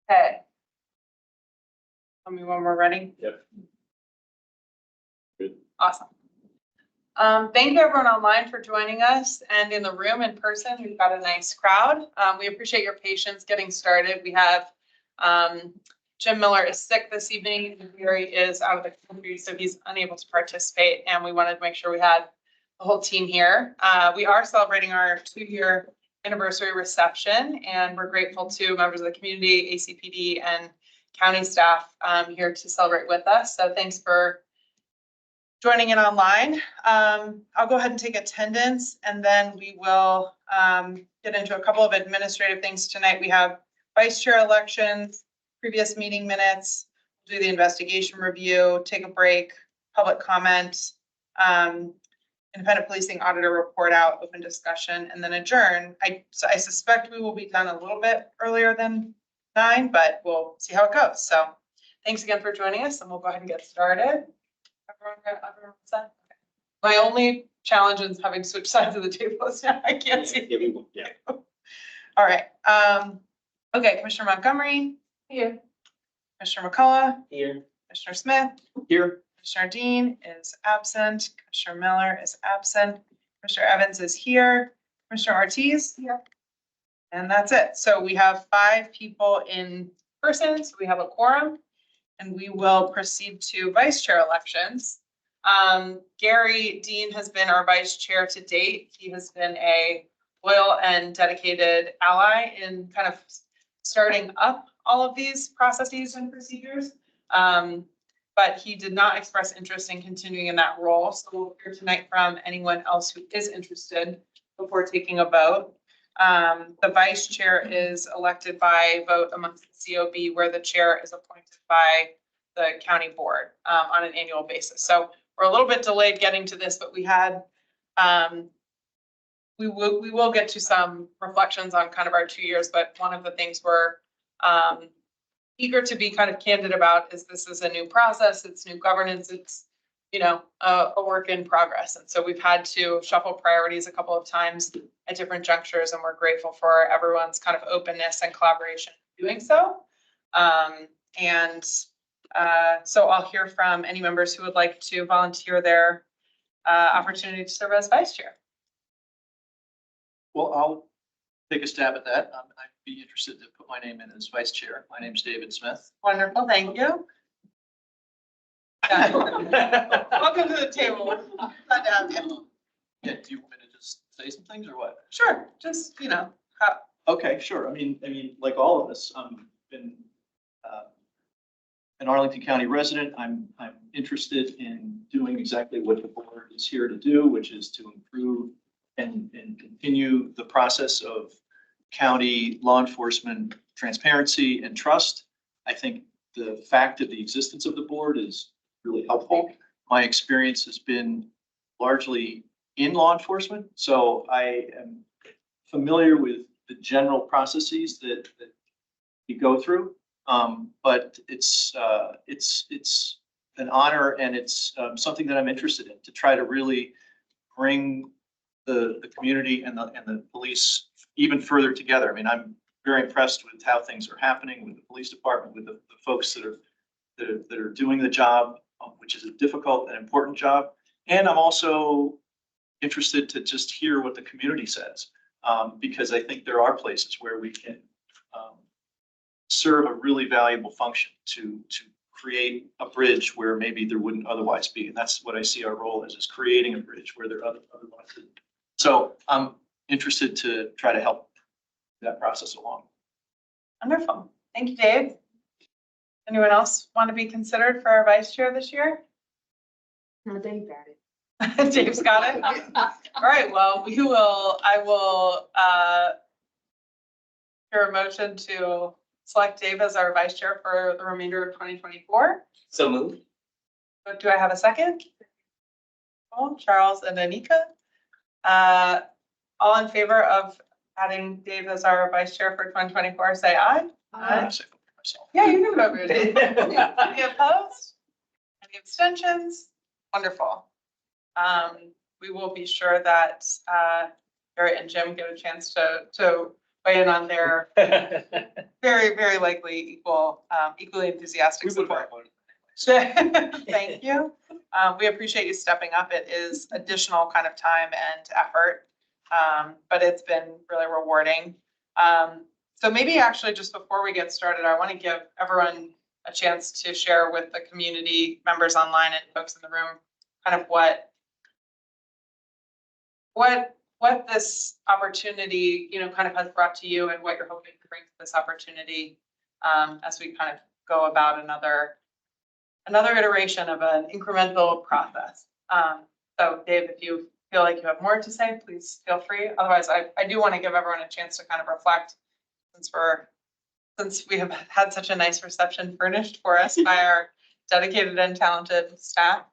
Okay. Tell me when we're ready. Yep. Good. Awesome. Thank you everyone online for joining us, and in the room in person, we've got a nice crowd. We appreciate your patience getting started. We have Jim Miller is sick this evening. Gary is out of the country, so he's unable to participate, and we wanted to make sure we had the whole team here. We are celebrating our 2-year anniversary reception, and we're grateful to members of the community, ACPD, and county staff here to celebrate with us. So thanks for joining in online. I'll go ahead and take attendance, and then we will get into a couple of administrative things tonight. We have vice chair elections, previous meeting minutes, do the investigation review, take a break, public comment, independent policing auditor report out, open discussion, and then adjourn. I suspect we will be done a little bit earlier than 9, but we'll see how it goes. So thanks again for joining us, and we'll go ahead and get started. Everyone set? Okay. My only challenge is having switched sides of the table is now I can't see. Yeah. All right. Okay, Commissioner Montgomery. Here. Commissioner McCullough. Here. Commissioner Smith. Here. Commissioner Dean is absent. Commissioner Miller is absent. Commissioner Evans is here. Commissioner Ortiz. Here. And that's it. So we have 5 people in person. So we have a quorum. And we will proceed to vice chair elections. Gary Dean has been our vice chair to date. He has been a loyal and dedicated ally in kind of starting up all of these processes and procedures. But he did not express interest in continuing in that role. So we'll hear tonight from anyone else who is interested before taking a vote. The vice chair is elected by vote amongst the COB, where the chair is appointed by the county board on an annual basis. So we're a little bit delayed getting to this, but we had, we will get to some reflections on kind of our 2 years, but one of the things we're eager to be kind of candid about is this is a new process, it's new governance, it's, you know, a work in progress. And so we've had to shuffle priorities a couple of times at different junctures, and we're grateful for everyone's kind of openness and collaboration in doing so. So I'll hear from any members who would like to volunteer their opportunity to serve as vice chair. Well, I'll take a stab at that. I'd be interested to put my name in as vice chair. My name's David Smith. Wonderful, thank you. Yeah. Welcome to the table. Glad to have you. Yeah, do you want me to just say some things or what? Sure, just, you know. Okay, sure. I mean, like all of us, I've been an Arlington County resident. I'm interested in doing exactly what the board is here to do, which is to improve and continue the process of county law enforcement transparency and trust. I think the fact of the existence of the board is really helpful. My experience has been largely in law enforcement, so I am familiar with the general processes that you go through. But it's an honor, and it's something that I'm interested in, to try to really bring the community and the police even further together. I mean, I'm very impressed with how things are happening with the police department, with the folks that are doing the job, which is a difficult and important job. And I'm also interested to just hear what the community says, because I think there are places where we can serve a really valuable function to create a bridge where maybe there wouldn't otherwise be. And that's what I see our role as, is creating a bridge where there otherwise isn't. So I'm interested to try to help that process along. Wonderful. Thank you, Dave. Anyone else want to be considered for our vice chair this year? No, Dave got it. Dave's got it. All right, well, I will hear a motion to select Dave as our vice chair for the remainder of 2024. So moved. Do I have a second? Oh, Charles and Anika. All in favor of adding Dave as our vice chair for 2024, say aye. I'll say for myself. Yeah, you can vote for Dave. Any opposed? Any abstentions? Wonderful. We will be sure that Garrett and Jim get a chance to weigh in on their very, very likely equally enthusiastic support. Thank you. We appreciate you stepping up. It is additional kind of time and effort, but it's been really rewarding. So maybe actually just before we get started, I want to give everyone a chance to share with the community members online and folks in the room kind of what this opportunity, kind of has brought to you and what you're hoping to bring to this opportunity as we kind of go about another iteration of an incremental process. So Dave, if you feel like you have more to say, please feel free. Otherwise, I do want to give everyone a chance to kind of reflect since we have had such a nice reception furnished for us by our dedicated and talented staff.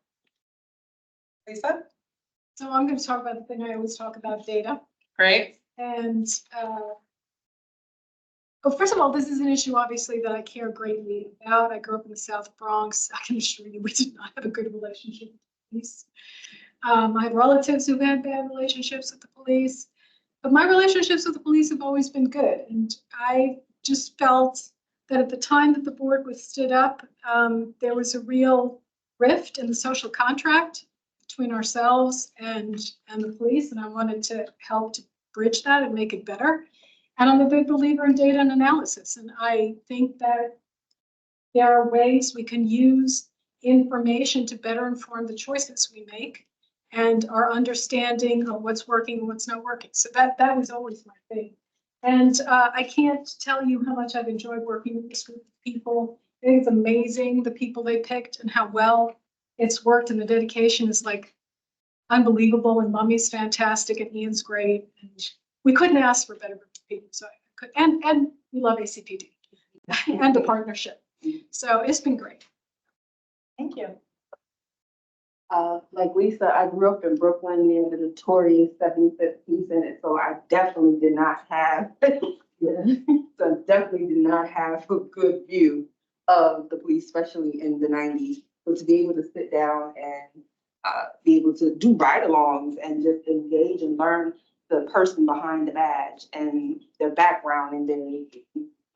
Lisa? So I'm going to talk about the thing I always talk about, data. Great. And well, first of all, this is an issue obviously that I care greatly about. I grew up in the South Bronx. I can assure you we did not have a good relationship with the police. I have relatives who've had bad relationships with the police, but my relationships with the police have always been good. And I just felt that at the time that the board was stood up, there was a real rift in the social contract between ourselves and the police, and I wanted to help to bridge that and make it better. And I'm a big believer in data and analysis, and I think that there are ways we can use information to better inform the choices we make and our understanding of what's working and what's not working. So that was always my thing. And I can't tell you how much I've enjoyed working with this group of people. I think it's amazing the people they picked and how well it's worked, and the dedication is like unbelievable, and Mummy's fantastic and Ian's great. And we couldn't ask for a better group of people. So I could, and we love ACPD and the partnership. So it's been great. Thank you. Like Lisa, I grew up in Brooklyn near the notorious 75th precinct, so I definitely did not have, so definitely did not have a good view of the police, especially in the 90s. But to be able to sit down and be able to do ride-alongs and just engage and learn the person behind the badge and their background, and then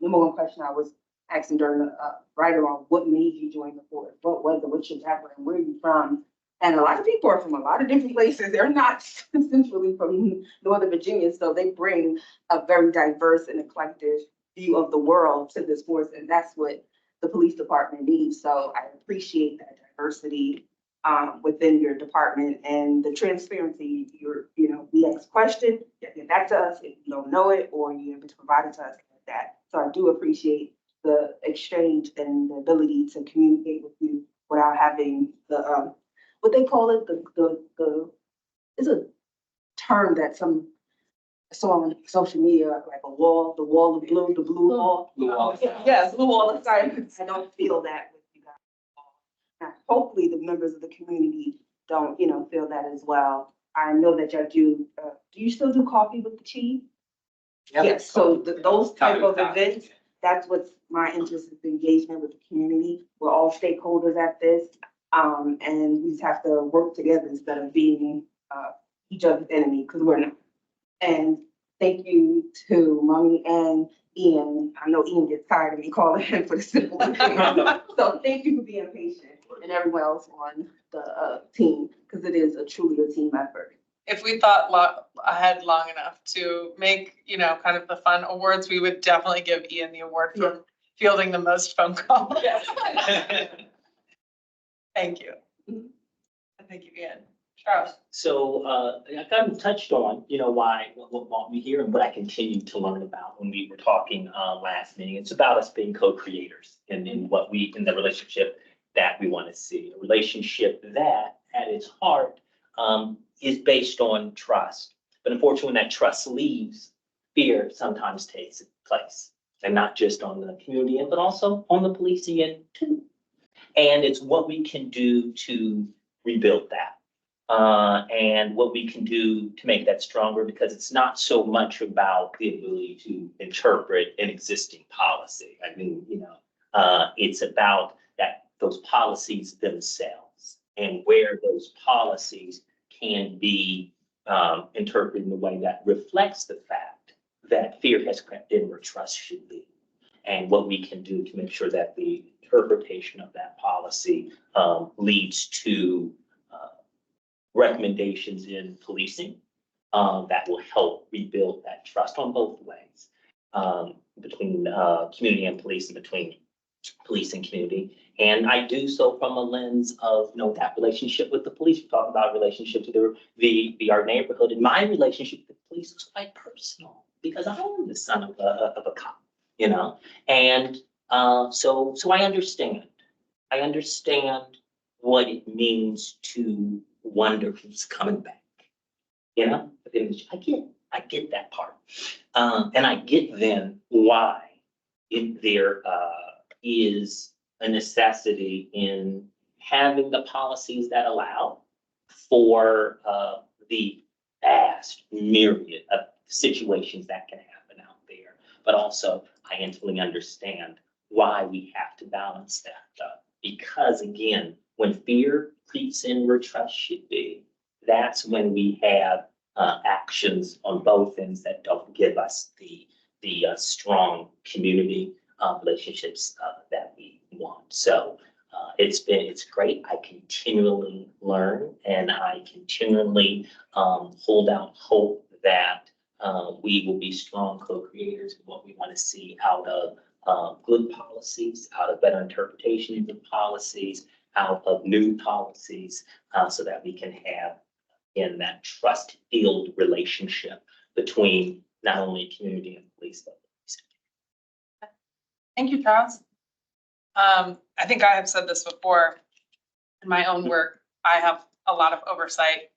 number one question I was asking during the ride-along, what made you join the force? What was it? What's your background? Where are you from? And a lot of people are from a lot of different places. They're not essentially from Northern Virginia, so they bring a very diverse and eclectic view of the world to this force, and that's what the police department needs. So I appreciate that diversity within your department and the transparency. We ask questions, get back to us if you don't know it, or you're able to provide it to us like that. So I do appreciate the exchange and the ability to communicate with you without having the what they call it, the it's a term that some saw on social media, like the wall of blue, the blue wall. Blue wall. Yes, blue wall of silence. I don't feel that with you guys. Now, hopefully the members of the community don't, feel that as well. I know that y'all do. Do you still do coffee with the chief? Yes. So those type of events, that's what's my interest, is engagement with the community. We're all stakeholders at this. And we just have to work together instead of being each other's enemy, because we're not. And thank you to Mommy and Ian. I know Ian gets tired of me calling him for the simple thing. So thank you for being patient, and everyone else on the team, because it is truly a team effort. If we thought ahead long enough to make, kind of the fun awards, we would definitely give Ian the award for fielding the most phone calls. Yes. Thank you. Thank you, Ian. Charles. So I kind of touched on, what brought me here and what I continue to learn about when we were talking last meeting. It's about us being co-creators in the relationship that we want to see. A relationship that at its heart is based on trust. But unfortunately, when that trust leaves, fear sometimes takes place. And not just on the community end, but also on the policing end too. And it's what we can do to rebuild that. And what we can do to make that stronger, because it's not so much about the ability to interpret an existing policy. I mean, it's about those policies themselves and where those policies can be interpreted in a way that reflects the fact that fear has crept in where trust should be, and what we can do to make sure that the interpretation of that policy leads to recommendations in policing that will help rebuild that trust on both ways, between community and police, and between police and community. And I do so from a lens of, that relationship with the police. We talk about relationship to our neighborhood, and my relationship with the police is quite personal because I am the son of a cop, and so I understand. I understand what it means to wonder who's coming back. I get that part, and I get then why there is a necessity in having the policies that allow for the vast myriad of situations that can happen out there. But also, I intimately understand why we have to balance that. Because again, when fear creeps in where trust should be, that's when we have actions on both ends that don't give us the strong community relationships that we want. So it's great. I continually learn, and I continually hold out hope that we will be strong co-creators of what we want to see out of good policies, out of better interpretations of policies, out of new policies, so that we can have in that trust-filled relationship between not only community and police, but police. Thank you, Charles. I think I have said this before in my own work. I have a lot of oversight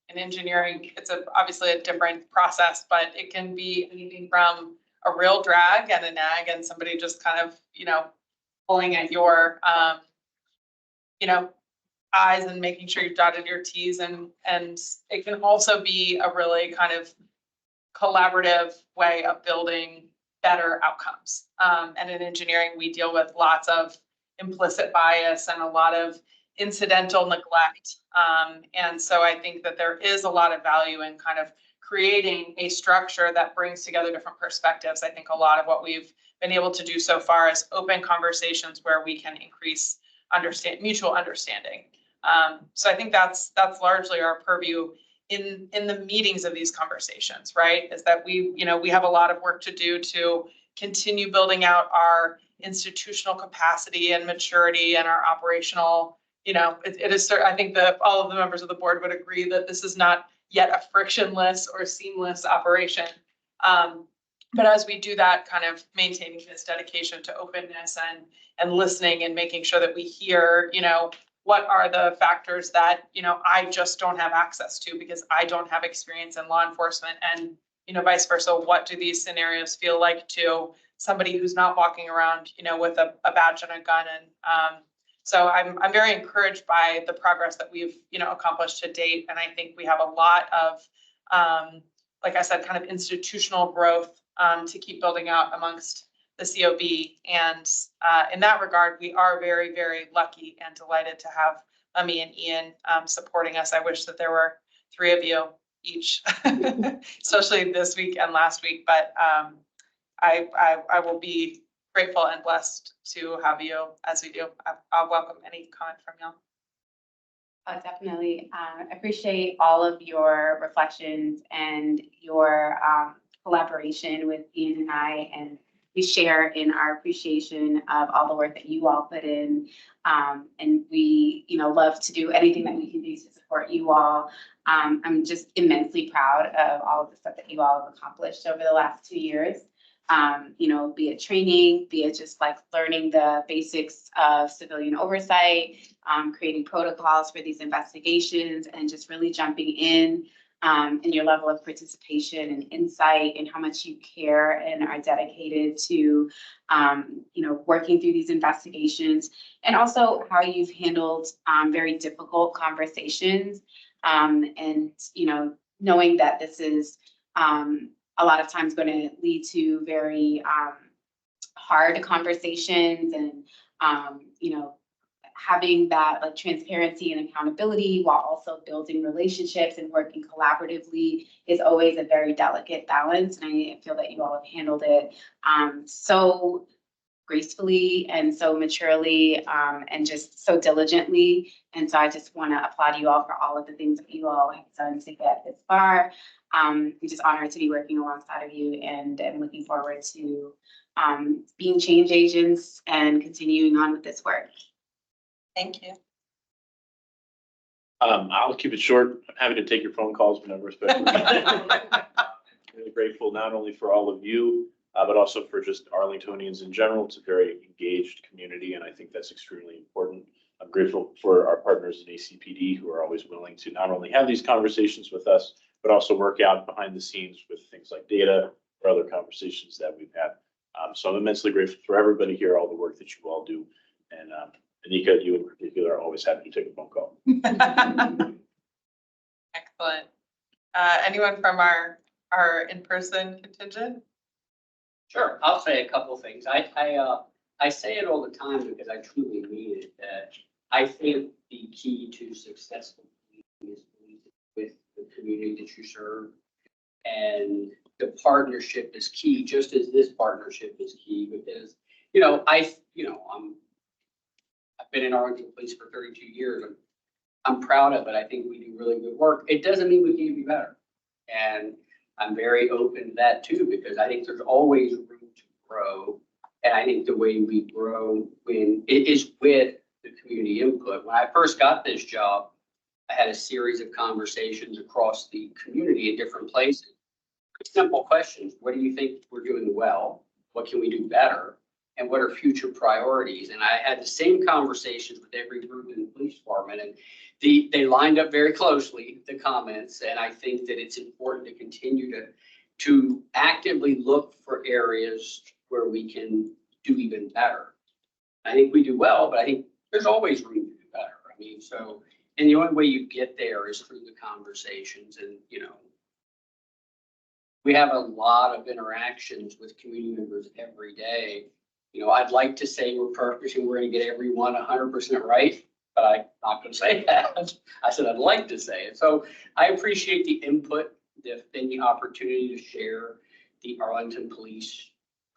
in engineering. It's obviously a different process, but it can be anything from a real drag and a nag and somebody just kind of, pulling at your, I's and making sure you've dotted your T's, and it can also be a really kind of collaborative way of building better outcomes. And in engineering, we deal with lots of implicit bias and a lot of incidental neglect. And so I think that there is a lot of value in kind of creating a structure that brings together different perspectives. I think a lot of what we've been able to do so far is open conversations where we can increase mutual understanding. So I think that's largely our purview in the meetings of these conversations, right? Is that we have a lot of work to do to continue building out our institutional capacity and maturity and our operational, it is, I think that all of the members of the board would agree that this is not yet a frictionless or seamless operation. But as we do that, kind of maintaining this dedication to openness and listening and making sure that we hear, what are the factors that, I just don't have access to because I don't have experience in law enforcement, and, vice versa. What do these scenarios feel like to somebody who's not walking around, with a badge and a gun? And so I'm very encouraged by the progress that we've, accomplished to date. And I think we have a lot of, like I said, kind of institutional growth to keep building out amongst the COB. And in that regard, we are very, very lucky and delighted to have Lemmy and Ian supporting us. I wish that there were 3 of you each, especially this week and last week. But I will be grateful and blessed to have you as we do. I'll welcome any comment from y'all. Definitely. Appreciate all of your reflections and your collaboration with Ian and I, and we share in our appreciation of all the work that you all put in. And we, love to do anything that we can do to support you all. I'm just immensely proud of all of the stuff that you all have accomplished over the last 2 years. Be it training, be it just like learning the basics of civilian oversight, creating protocols for these investigations, and just really jumping in, and your level of participation and insight, and how much you care and are dedicated to, working through these investigations, and also how you've handled very difficult conversations, and knowing that this is a lot of times going to lead to very hard conversations, and having that like transparency and accountability while also building relationships and working collaboratively is always a very delicate balance. And I feel that you all have handled it so gracefully and so maturely and just so diligently. And so I just want to applaud you all for all of the things that you all have done to get this far. I'm just honored to be working alongside of you and looking forward to being change agents and continuing on with this work. Thank you. I'll keep it short. I'm happy to take your phone calls whenever, especially. Really grateful not only for all of you, but also for just Arlingtonians in general. It's a very engaged community, and I think that's extremely important. I'm grateful for our partners in ACPD who are always willing to not only have these conversations with us, but also work out behind the scenes with things like data or other conversations that we've had. So I'm immensely grateful for everybody here, all the work that you all do. And Anika, you in particular, are always happy to take a phone call. Excellent. Anyone from our in-person contingent? Sure, I'll say a couple things. I say it all the time because I truly mean it. I think the key to successful policing is with the community that you serve. And the partnership is key, just as this partnership is key, because, I've been in Arlington Police for 32 years. I'm proud of it. I think we do really good work. It doesn't mean we can't be better. And I'm very open to that too, because I think there's always room to grow. And I think the way we grow when it is with the community input. When I first got this job, I had a series of conversations across the community in different places. Simple questions. What do you think we're doing well? What can we do better? And what are future priorities? And I had the same conversations with every group in the police department, and they lined up very closely, the comments. And I think that it's important to continue to actively look for areas where we can do even better. I think we do well, but I think there's always room to do better. I mean, so, and the only way you get there is through the conversations. And, we have a lot of interactions with community members every day. I'd like to say we're perfect and we're going to get everyone 100% right, but I'm not going to say that. I said I'd like to say it. So I appreciate the input, the opportunity to share the Arlington Police,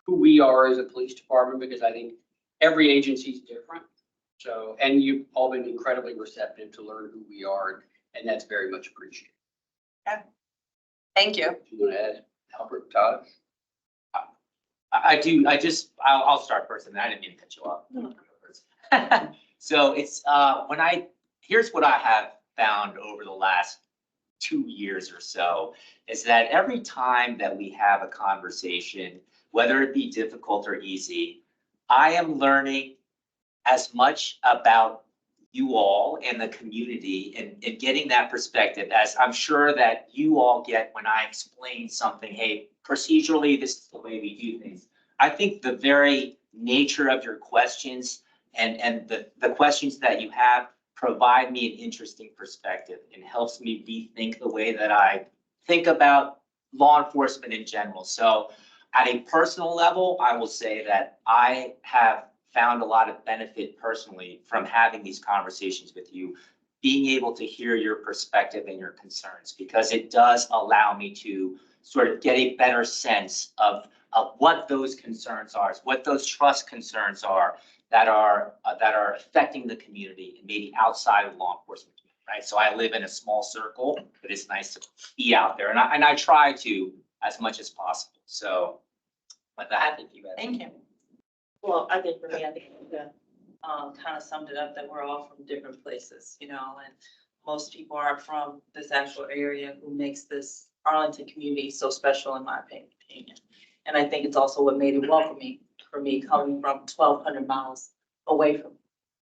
who we are as a police department, because I think every agency is different. So, and you've all been incredibly receptive to learn who we are, and that's very much appreciated. Yeah. Thank you. Do you want to add, Albert, Todd? I'll start first, and I didn't mean to cut you off. So it's, here's what I have found over the last 2 years or so, is that every time that we have a conversation, whether it be difficult or easy, I am learning as much about you all and the community and getting that perspective, as I'm sure that you all get when I explain something. Hey, procedurally, this is the way we do things. I think the very nature of your questions and the questions that you have provide me an interesting perspective and helps me rethink the way that I think about law enforcement in general. So at a personal level, I will say that I have found a lot of benefit personally from having these conversations with you, being able to hear your perspective and your concerns, because it does allow me to sort of get a better sense of what those concerns are, what those trust concerns are that are affecting the community and maybe outside of law enforcement, right? So I live in a small circle, but it's nice to be out there, and I try to as much as possible. So with that, thank you guys. Thank you. Well, I think for me, I think that kind of summed it up, that we're all from different places, and most people aren't from this actual area, who makes this Arlington community so special, in my opinion. And I think it's also what made it welcoming for me, coming from 1,200 miles away from it.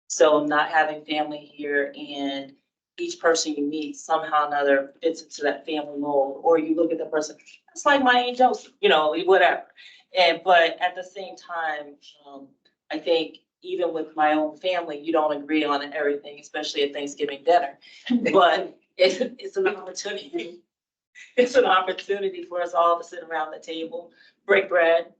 So not having family here, and each person you meet somehow or another fits into that family mold, or you look at the person, it's like my Aunt Joseph, whatever. But at the same time, I think even with my own family, you don't agree on everything, especially at Thanksgiving dinner. But it's an opportunity. It's an opportunity for us all to sit around the table, break bread,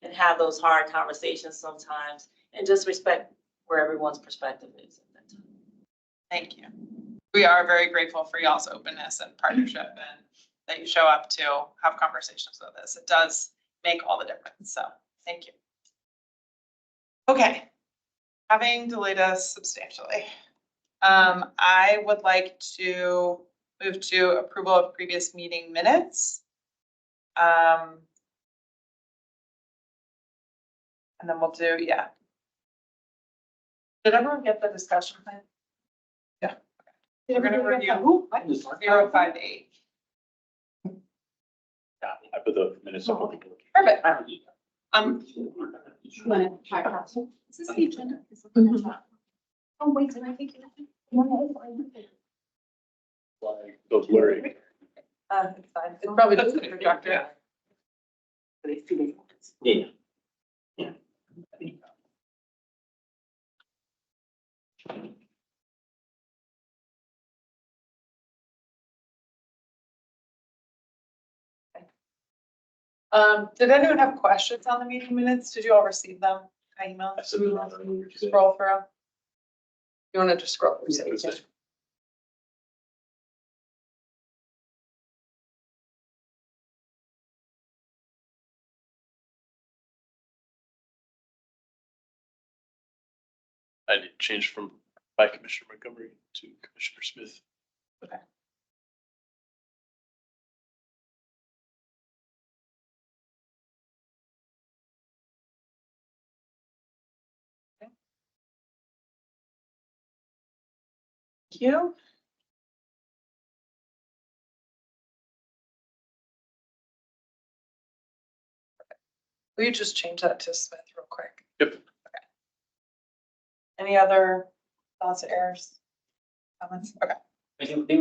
and have those hard conversations sometimes, and just respect where everyone's perspective is at that time. Thank you. We are very grateful for y'all's openness and partnership and that you show up to have conversations with us. It does make all the difference. So thank you. Okay. Having delayed us substantially, I would like to move to approval of previous meeting minutes. And then we'll do, yeah. Did everyone get the discussion plan? Yeah. We're gonna review 058. I put the minutes up. Perfect. Is this the agenda? Oh, wait, did I think you? Those blurry. It's fine. It's probably just the projector. Yeah. Did anyone have questions on the meeting minutes? Did you all receive them? By email? I sent them out earlier today. Scroll through. You want to just scroll through? so you can- I did change from by Commissioner Montgomery to Commissioner Smith. Okay. Thank you. Will you just change that to Smith real quick? Yep. Okay. Any other thoughts, errors, comments? Okay. There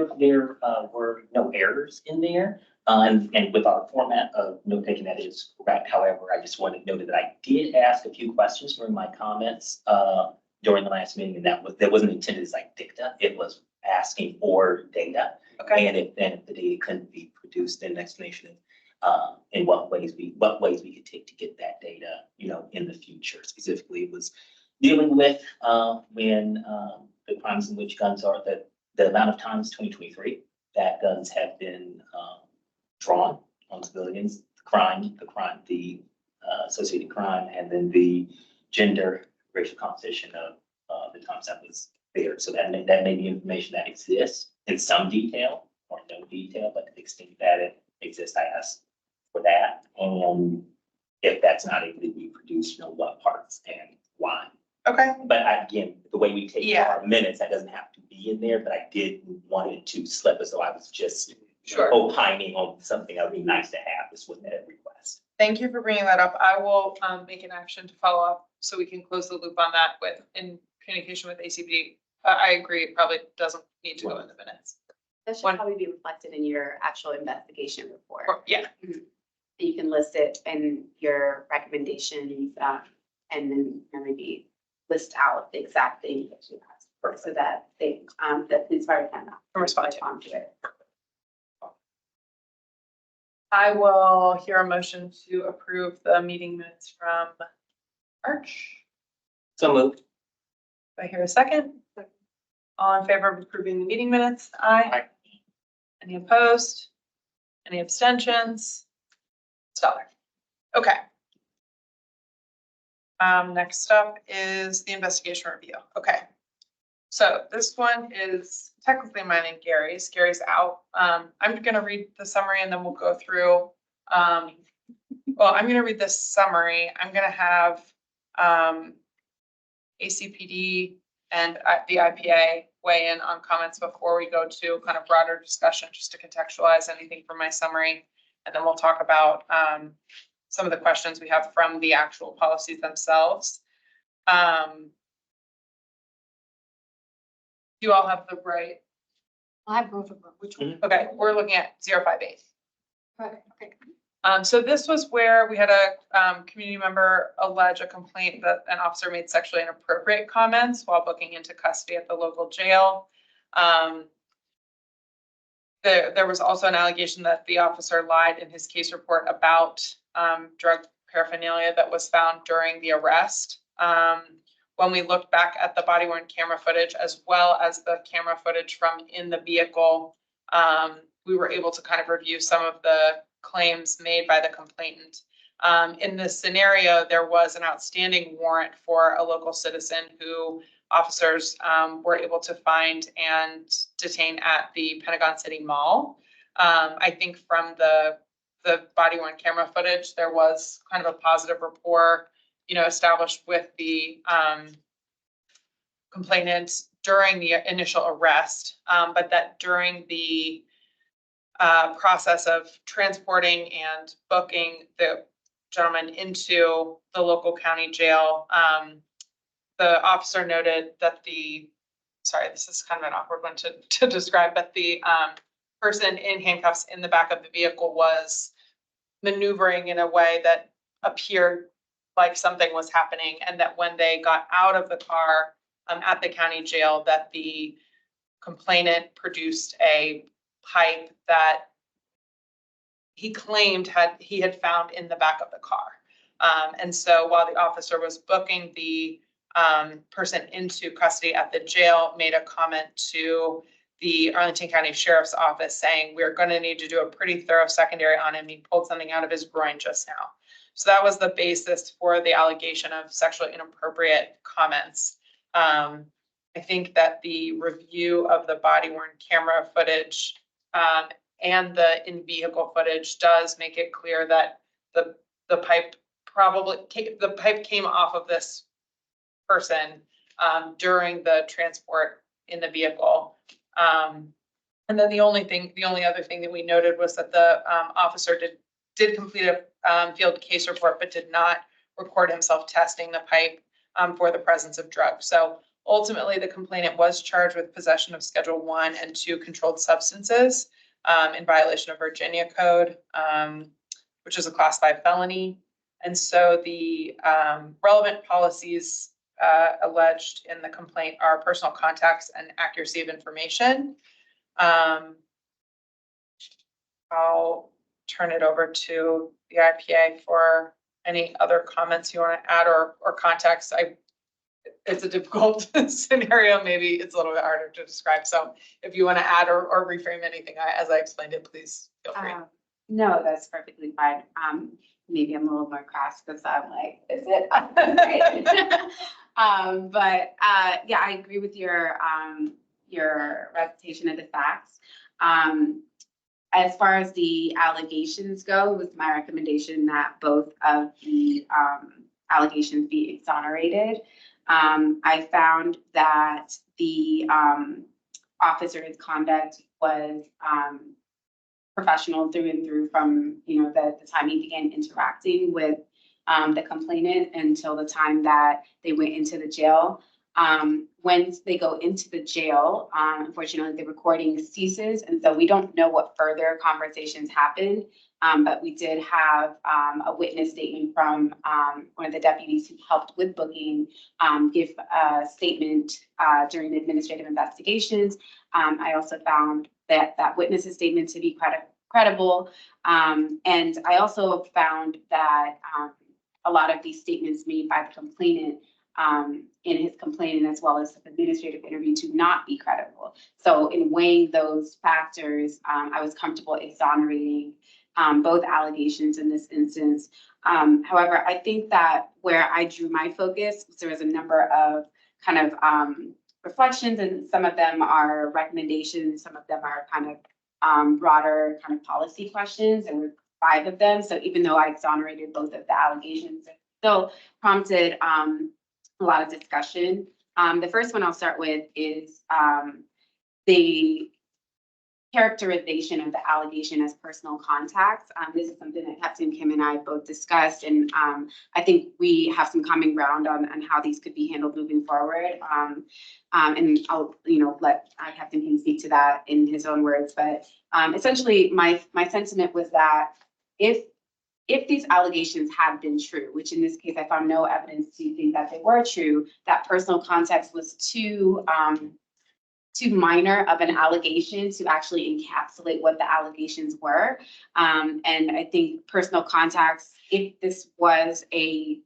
were no errors in there, and with our format of note taking, that is correct. However, I just wanted to note that I did ask a few questions during my comments during the last meeting, and that wasn't intended as like dicta. It was asking for data, Okay. and if the data couldn't be produced, then an explanation of in what ways we could take to get that data, in the future. Specifically, it was dealing with when the crimes in which guns are the amount of times 2023 that guns have been drawn on civilians, the associated crime, and then the gender, racial composition of the times that was there. So that may be information that exists in some detail or no detail, but to the extent that it exists, I asked for that. And if that's not able to be produced, what parts and why. Okay. But again, the way we take Yeah. our minutes, that doesn't have to be in there, but I did want it to slip as though I was just Sure. opining on something that would be nice to have. This wasn't a request. Thank you for bringing that up. I will make an action to follow up so we can close the loop on that in communication with ACB. I agree, it probably doesn't need to go in the minutes. That should One- probably be reflected in your actual investigation report. Or- Yeah, You can list it in your recommendations, and then maybe list out the exact thing that you asked for, so that they, the police fire can respond to it. respond to it. I will hear a motion to approve the meeting minutes from March. So moved. Do I hear a second? All in favor of approving the meeting minutes? Aye. Any opposed? Any abstentions? Stellar. Okay. Next up is the investigation review. Okay. So this one is technically mine and Gary's. Gary's out. I'm gonna read the summary and then we'll go through. Well, I'm gonna read this summary. I'm gonna have ACPD and the IPA weigh in on comments before we go to kind of broader discussion, just to contextualize anything from my summary. And then we'll talk about some of the questions we have from the actual policies themselves. You all have the right. I have both of them. Which one? Okay, we're looking at 058. Okay. So this was where we had a community member allege a complaint that an officer made sexually inappropriate comments while booking into custody at the local jail. There was also an allegation that the officer lied in his case report about drug paraphernalia that was found during the arrest. when we looked back at the body worn camera footage as well as the camera footage from in the vehicle, we were able to kind of review some of the claims made by the complainant. In this scenario, there was an outstanding warrant for a local citizen who officers were able to find and detain at the Pentagon City Mall. I think from the body worn camera footage, there was kind of a positive rapport, established with the complainant during the initial arrest, but that during the process of transporting and booking the gentleman into the local county jail, the officer noted that this is kind of an awkward one to describe, but the person in handcuffs in the back of the vehicle was maneuvering in a way that appeared like something was happening, and that when they got out of the car at the county jail, that the complainant produced a pipe that he claimed he had found in the back of the car. And so while the officer was booking the person into custody at the jail, made a comment to the Arlington County Sheriff's Office saying, we're going to need to do a pretty thorough secondary on him. He pulled something out of his groin just now. So that was the basis for the allegation of sexually inappropriate comments. I think that the review of the body worn camera footage and the in-vehicle footage does make it clear that the pipe came off of this person during the transport in the vehicle. And then the only other thing that we noted was that the officer did complete a field case report, but did not record himself testing the pipe for the presence of drugs. So ultimately, the complainant was charged with possession of Schedule 1 and 2 controlled substances in violation of Virginia Code, which is a Class 5 felony. And so the relevant policies alleged in the complaint are personal contacts and accuracy of information. I'll turn it over to the IPA for any other comments you want to add or context. It's a difficult scenario. Maybe it's a little bit harder to describe. So if you want to add or reframe anything as I explained it, please feel free. No, that's perfectly fine. Maybe I'm a little more crass because I'm like, is it? But yeah, I agree with your recitation of the facts. As far as the allegations go, it was my recommendation that both of the allegations be exonerated. I found that the officer's conduct was professional through and through from the time he began interacting with the complainant until the time that they went into the jail. When they go into the jail, unfortunately, the recording ceases, and so we don't know what further conversations happened. But we did have a witness statement from one of the deputies who helped with booking give a statement during administrative investigations. I also found that witness's statement to be credible. And I also found that a lot of these statements made by the complainant in his complaint, as well as the administrative interview, to not be credible. So in weighing those factors, I was comfortable exonerating both allegations in this instance. However, I think that where I drew my focus, there was a number of kind of reflections, and some of them are recommendations, some of them are kind of broader kind of policy questions. There were 5 of them. So even though I exonerated both of the allegations, it still prompted a lot of discussion. The first one I'll start with is the characterization of the allegation as personal contacts. This is something that Captain Kim and I both discussed, and I think we have some common ground on how these could be handled moving forward. And I'll let Captain Kim speak to that in his own words. But essentially, my sentiment was that if these allegations had been true, which in this case I found no evidence to think that they were true, that personal context was too minor of an allegation to actually encapsulate what the allegations were. And I think personal contacts, if this was a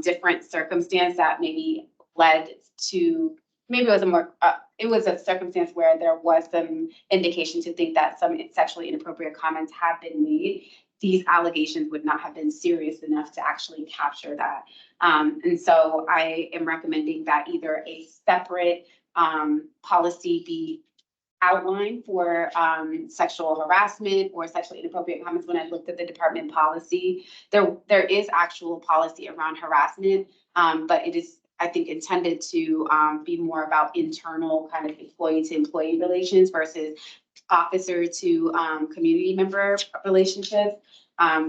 different circumstance that maybe led to, maybe it was a more, it was a circumstance where there was some indication to think that some sexually inappropriate comments have been made, these allegations would not have been serious enough to actually capture that. And so I am recommending that either a separate policy be outlined for sexual harassment or sexually inappropriate comments. When I looked at the department policy, there is actual policy around harassment, but it is, I think, intended to be more about internal kind of employee to employee relations versus officer to community member relationships.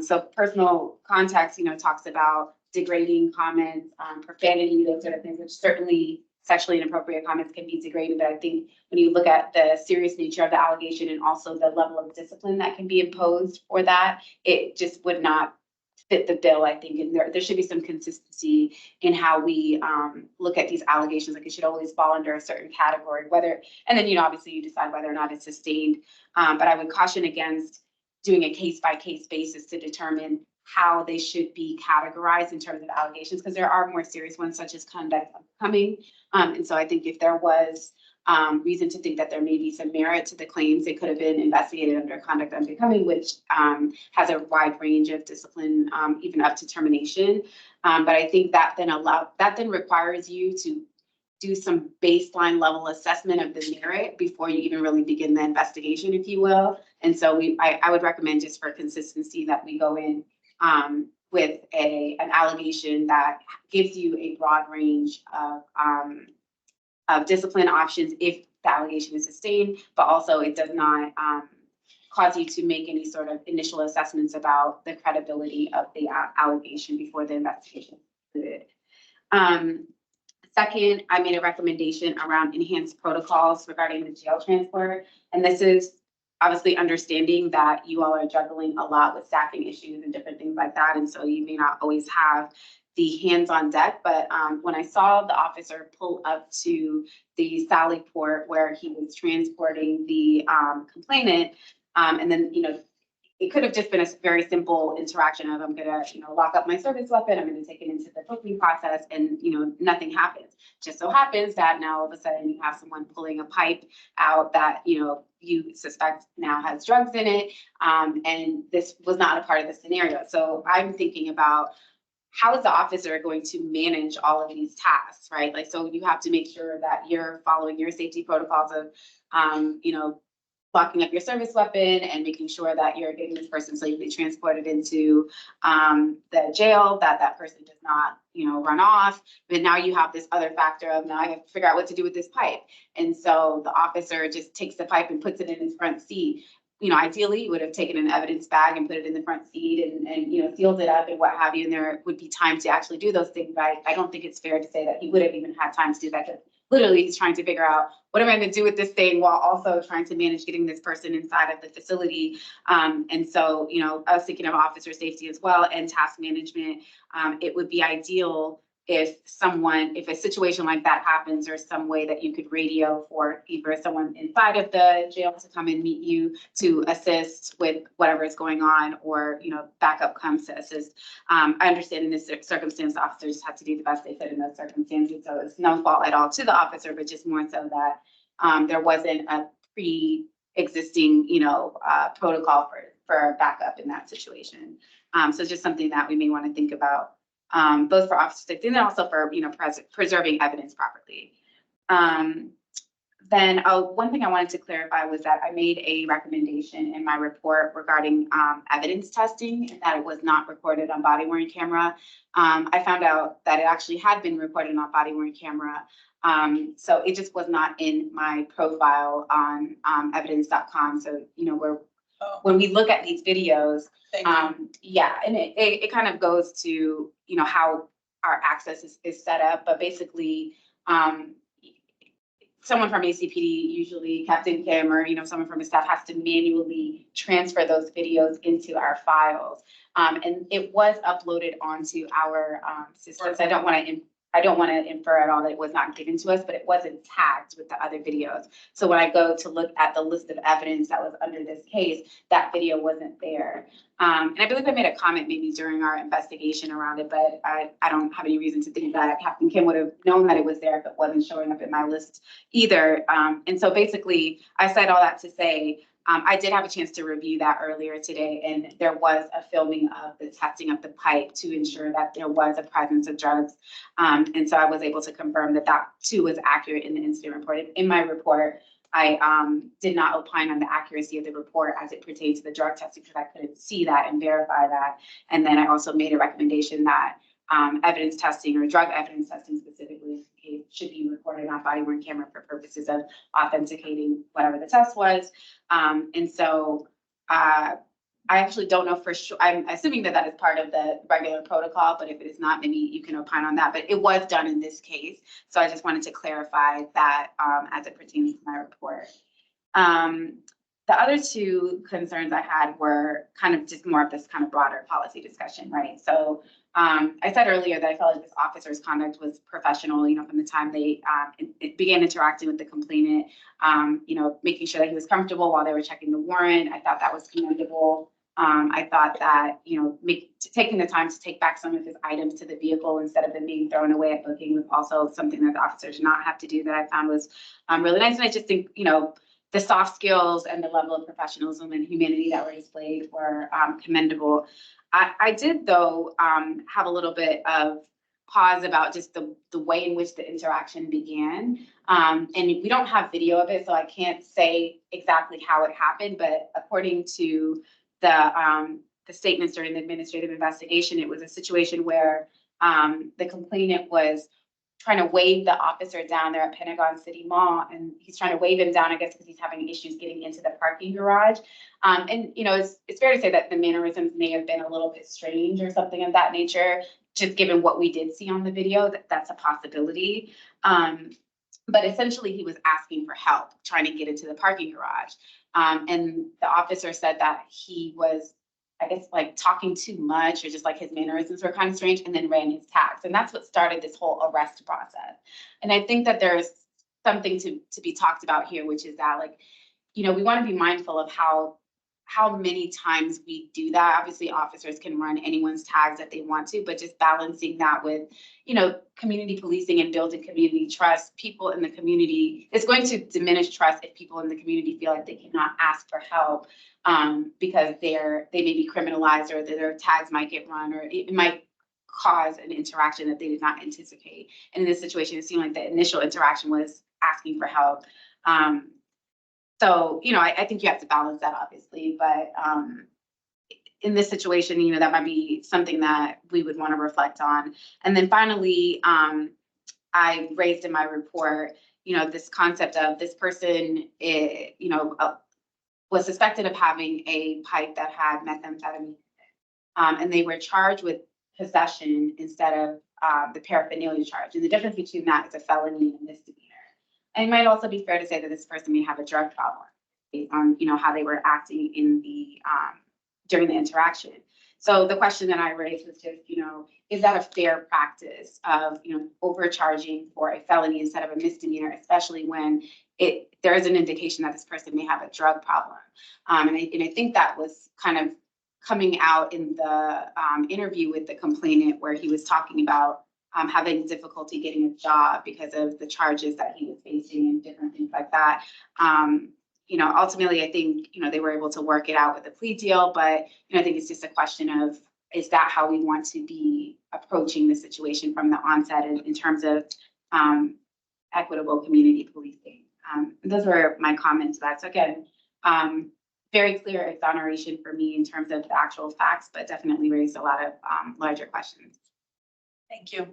So personal context, talks about degrading comments, profanity, those sort of things, which certainly sexually inappropriate comments can be degrading. But I think when you look at the serious nature of the allegation and also the level of discipline that can be imposed for that, it just would not fit the bill, I think. And there should be some consistency in how we look at these allegations. Like, it should always fall under a certain category, and then, obviously you decide whether or not it's sustained. But I would caution against doing a case by case basis to determine how they should be categorized in terms of allegations, because there are more serious ones such as conduct coming. And so I think if there was reason to think that there may be some merit to the claims, it could have been investigated under conduct unbecoming, which has a wide range of discipline, even up to termination. But I think that then requires you to do some baseline level assessment of the merit before you even really begin the investigation, if you will. And so I would recommend, just for consistency, that we go in with an allegation that gives you a broad range of discipline options if the allegation is sustained, but also it does not cause you to make any sort of initial assessments about the credibility of the allegation before the investigation is concluded. Second, I made a recommendation around enhanced protocols regarding the jail transport. And this is obviously understanding that you all are juggling a lot with staffing issues and different things like that. And so you may not always have the hands on deck, but when I saw the officer pull up to the Sally Port where he was transporting the complainant, and then, it could have just been a very simple interaction of, I'm gonna, lock up my service weapon, I'm gonna take it into the booking process, and, nothing happens. Just so happens that now all of a sudden you have someone pulling a pipe out that, you suspect now has drugs in it. And this was not a part of the scenario. So I'm thinking about, how is the officer going to manage all of these tasks, right? Like, so you have to make sure that you're following your safety protocols of, locking up your service weapon and making sure that you're getting this person safely transported into the jail, that person does not, run off. But now you have this other factor of, now I have to figure out what to do with this pipe. And so the officer just takes the pipe and puts it in his front seat. Ideally, you would have taken an evidence bag and put it in the front seat and sealed it up and what have you. And there would be time to actually do those things. But I don't think it's fair to say that he would have even had time to do that, because literally he's trying to figure out, what am I going to do with this thing, while also trying to manage getting this person inside of the facility. And so, I was thinking of officer safety as well and task management. It would be ideal if a situation like that happens, there's some way that you could radio for either someone inside of the jail to come and meet you to assist with whatever is going on, or, backup comes to assist. I understand in this circumstance, the officers have to do the best they could in those circumstances. So it's no fault at all to the officer, but just more so that there wasn't a pre-existing, protocol for backup in that situation. So it's just something that we may want to think about. Both for officer safety and then also for, preserving evidence properly. Then one thing I wanted to clarify was that I made a recommendation in my report regarding evidence testing, and that it was not recorded on body worn camera. I found out that it actually had been recorded on body worn camera. So it just was not in my profile on evidence.com. So, when we look at these videos, yeah, and it kind of goes to, how our access is set up, but basically, someone from ACPD, usually Captain Kim or, someone from his staff, has to manually transfer those videos into our files. And it was uploaded onto our systems. I don't want to I don't want to infer at all that it was not given to us, but it wasn't tagged with the other videos. So when I go to look at the list of evidence that was under this case, that video wasn't there. And I believe I made a comment maybe during our investigation around it, but I don't have any reason to think that Captain Kim would have known that it was there if it wasn't showing up in my list either. And so basically, I said all that to say, I did have a chance to review that earlier today, and there was a filming of the testing of the pipe to ensure that there was a presence of drugs. And so I was able to confirm that that too was accurate in the incident report. In my report, I did not opine on the accuracy of the report as it pertains to the drug testing because I couldn't see that and verify that. And then I also made a recommendation that evidence testing or drug evidence testing specifically should be recorded on body-worn camera for purposes of authenticating whatever the test was. And so I actually don't know for sure. I'm assuming that that is part of the regular protocol, but if it is not, maybe you can opine on that. But it was done in this case. So I just wanted to clarify that as it pertains to my report. The other two concerns I had were kind of just more of this kind of broader policy discussion, right? So I said earlier that I felt like this officer's conduct was professional, from the time they began interacting with the complainant, making sure that he was comfortable while they were checking the warrant. I thought that was commendable. I thought that, taking the time to take back some of his items to the vehicle instead of them being thrown away at booking was also something that the officer did not have to do that I found was really nice. And I just think, the soft skills and the level of professionalism and humanity that were displayed were commendable. I did, though, have a little bit of pause about just the way in which the interaction began. And we don't have video of it, so I can't say exactly how it happened. But according to the statements during the administrative investigation, it was a situation where the complainant was trying to wave the officer down there at Pentagon City Mall, and he's trying to wave him down, I guess, because he's having issues getting into the parking garage. And it's fair to say that the mannerisms may have been a little bit strange or something of that nature, just given what we did see on the video. That's a possibility. But essentially, he was asking for help trying to get into the parking garage, and the officer said that he was, I guess, like talking too much, or just like his mannerisms were kind of strange, and then ran his tags. And that's what started this whole arrest process. And I think that there's something to be talked about here, which is that, we want to be mindful of how many times we do that. Obviously, officers can run anyone's tags that they want to, but just balancing that with, community policing and building community trust. People in the community, it's going to diminish trust if people in the community feel like they cannot ask for help because they may be criminalized, or their tags might get run, or it might cause an interaction that they did not anticipate. And in this situation, it seemed like the initial interaction was asking for help. So, I think you have to balance that, obviously, but in this situation, that might be something that we would want to reflect on. And then finally, I raised in my report, this concept of this person, was suspected of having a pipe that had methamphetamine, and they were charged with possession instead of the paraphernalia charge. And the difference between that is a felony and a misdemeanor. And it might also be fair to say that this person may have a drug problem based on, how they were acting in the during the interaction. So the question that I raised was just, is that a fair practice of, overcharging for a felony instead of a misdemeanor, especially when there is an indication that this person may have a drug problem. And I think that was kind of coming out in the interview with the complainant, where he was talking about having difficulty getting a job because of the charges that he was facing and different things like that. Ultimately, I think, they were able to work it out with a plea deal, but, I think it's just a question of, is that how we want to be approaching the situation from the onset in terms of equitable community policing? Those were my comments to that. So again, very clear exoneration for me in terms of the actual facts, but definitely raised a lot of larger questions. Thank you.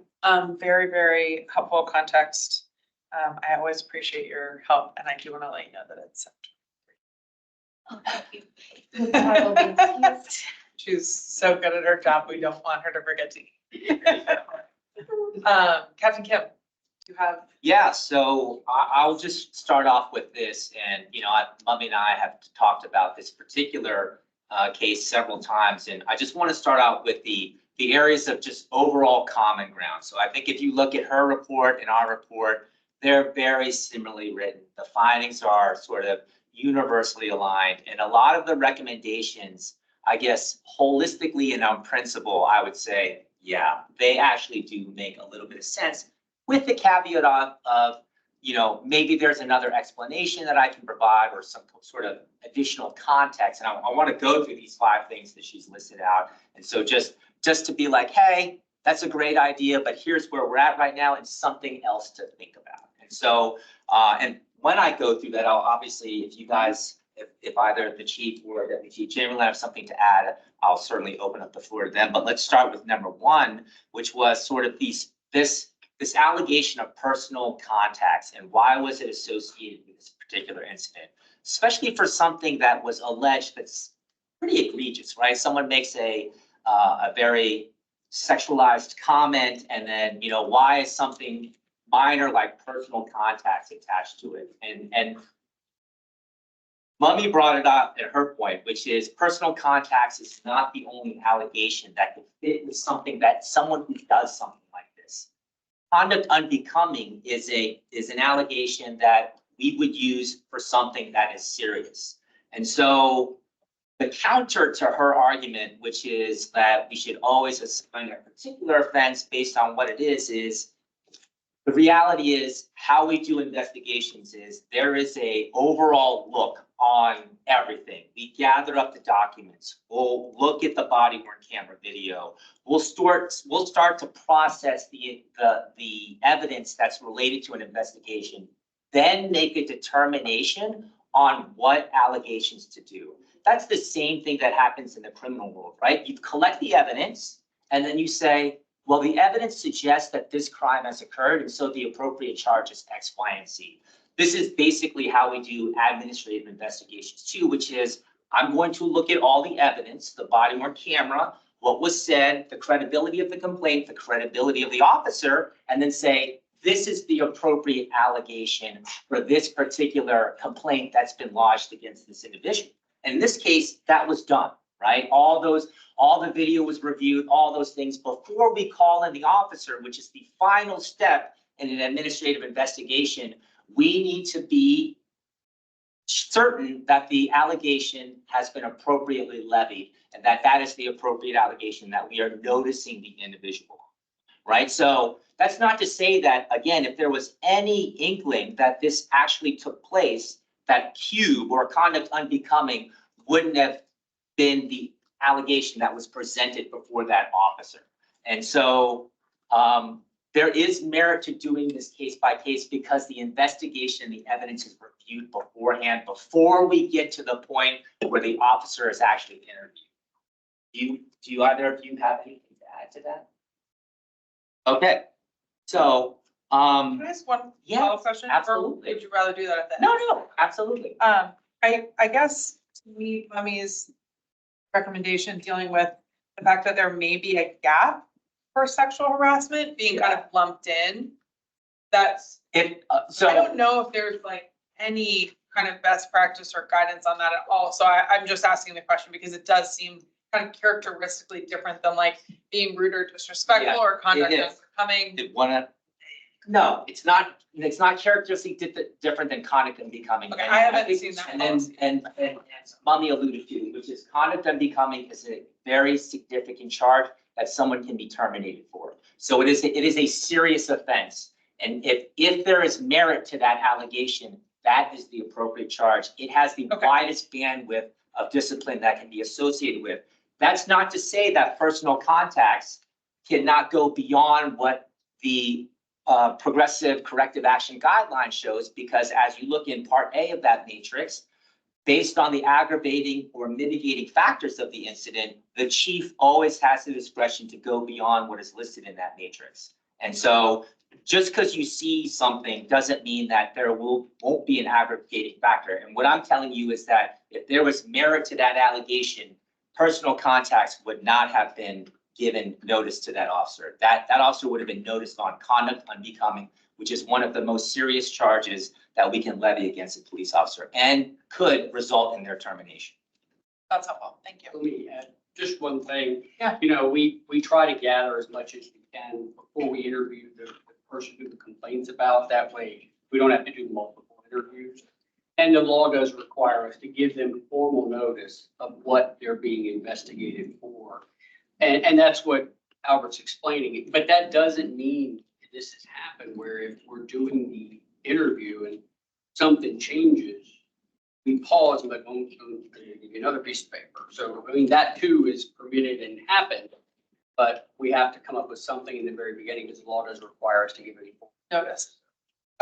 Very, very helpful context. I always appreciate your help, and I do want to let you know that it's Oh, thank you. I will be excused. She's so good at her job. We don't want her to forget to eat. Captain Kim, do you have? Yeah, so I'll just start off with this, and Mummy and I have talked about this particular case several times, and I just want to start out with the the areas of just overall common ground. So I think if you look at her report and our report, they're very similarly written. The findings are sort of universally aligned, and a lot of the recommendations, I guess, holistically and on principle, I would say, yeah, they actually do make a little bit of sense, with the caveat of maybe there's another explanation that I can provide or some sort of additional context. And I want to go through these 5 things that she's listed out. And so just to be like, hey, that's a great idea, but here's where we're at right now and something else to think about. And so, and when I go through that, I'll obviously, if you guys, if either the chief or the chief generally have something to add, I'll certainly open up the floor to them. But let's start with number 1, which was sort of this allegation of personal contacts and why was it associated with this particular incident, especially for something that was alleged that's pretty egregious, right? Someone makes a very sexualized comment, and then, why is something minor like personal contacts attached to it? And Mummy brought it up at her point, which is personal contacts is not the only allegation that could fit with something that someone who does something like this. Conduct unbecoming is an allegation that we would use for something that is serious. And so the counter to her argument, which is that we should always assign a particular offense based on what it is the reality is how we do investigations is there is a overall look on everything. We gather up the documents. We'll look at the body worn camera video. We'll start to process the evidence that's related to an investigation, then make a determination on what allegations to do. That's the same thing that happens in the criminal world, right? You collect the evidence and then you say, well, the evidence suggests that this crime has occurred, and so the appropriate charge is X, Y, and Z. This is basically how we do administrative investigations too, which is I'm going to look at all the evidence, the body worn camera, what was said, the credibility of the complaint, the credibility of the officer, and then say, this is the appropriate allegation for this particular complaint that's been lodged against this individual. And in this case, that was done, right? All the video was reviewed, all those things before we call in the officer, which is the final step in an administrative investigation. We need to be certain that the allegation has been appropriately levied and that is the appropriate allegation, that we are noticing the individual, right? So that's not to say that, again, if there was any inkling that this actually took place, that cube or conduct unbecoming wouldn't have been the allegation that was presented before that officer. And so there is merit to doing this case by case because the investigation, the evidence is reviewed beforehand, before we get to the point where the officer is actually interviewed. Do you either of you have anything to add to that? Okay, so Can I ask one yes, follow-up question? absolutely. Or would you rather do that at the end? no, absolutely. I guess to me, Mummy's recommendation dealing with the fact that there may be a gap for sexual harassment being kind of lumped in. That's, I don't know if there's like any kind of best practice or guidance on that at all. So I'm just asking the question because it does seem kind of characteristically different than like being rude or disrespectful or conduct unbecoming. No, it's not characteristically different than conduct unbecoming. Okay, I haven't seen that And then, policy. and Mummy alluded to, which is conduct unbecoming is a very significant charge that someone can be terminated for. So it is a serious offense. And if there is merit to that allegation, that is the appropriate charge. It has the widest bandwidth of discipline that can be associated with. That's not to say that personal contacts cannot go beyond what the progressive corrective action guideline shows, because as you look in part A of that matrix, based on the aggravating or mitigating factors of the incident, the chief always has the discretion to go beyond what is listed in that matrix. And so just because you see something doesn't mean that there won't be an aggravating factor. And what I'm telling you is that if there was merit to that allegation, personal contacts would not have been given notice to that officer. That officer would have been noticed on conduct unbecoming, which is one of the most serious charges that we can levy against a police officer and could result in their termination. That's helpful. Thank you. Let me add just one thing. Yeah. You know, we try to gather as much as we can before we interview the person who the complaints about. That way, we don't have to do multiple interviews. And the law does require us to give them formal notice of what they're being investigated for. And that's what Albert's explaining. But that doesn't mean this has happened where if we're doing the interview and something changes, we pause and like, oh, give you another piece of paper. So, I mean, that too is permitted and happened, but we have to come up with something in the very beginning because the law does require us to give any. Notice.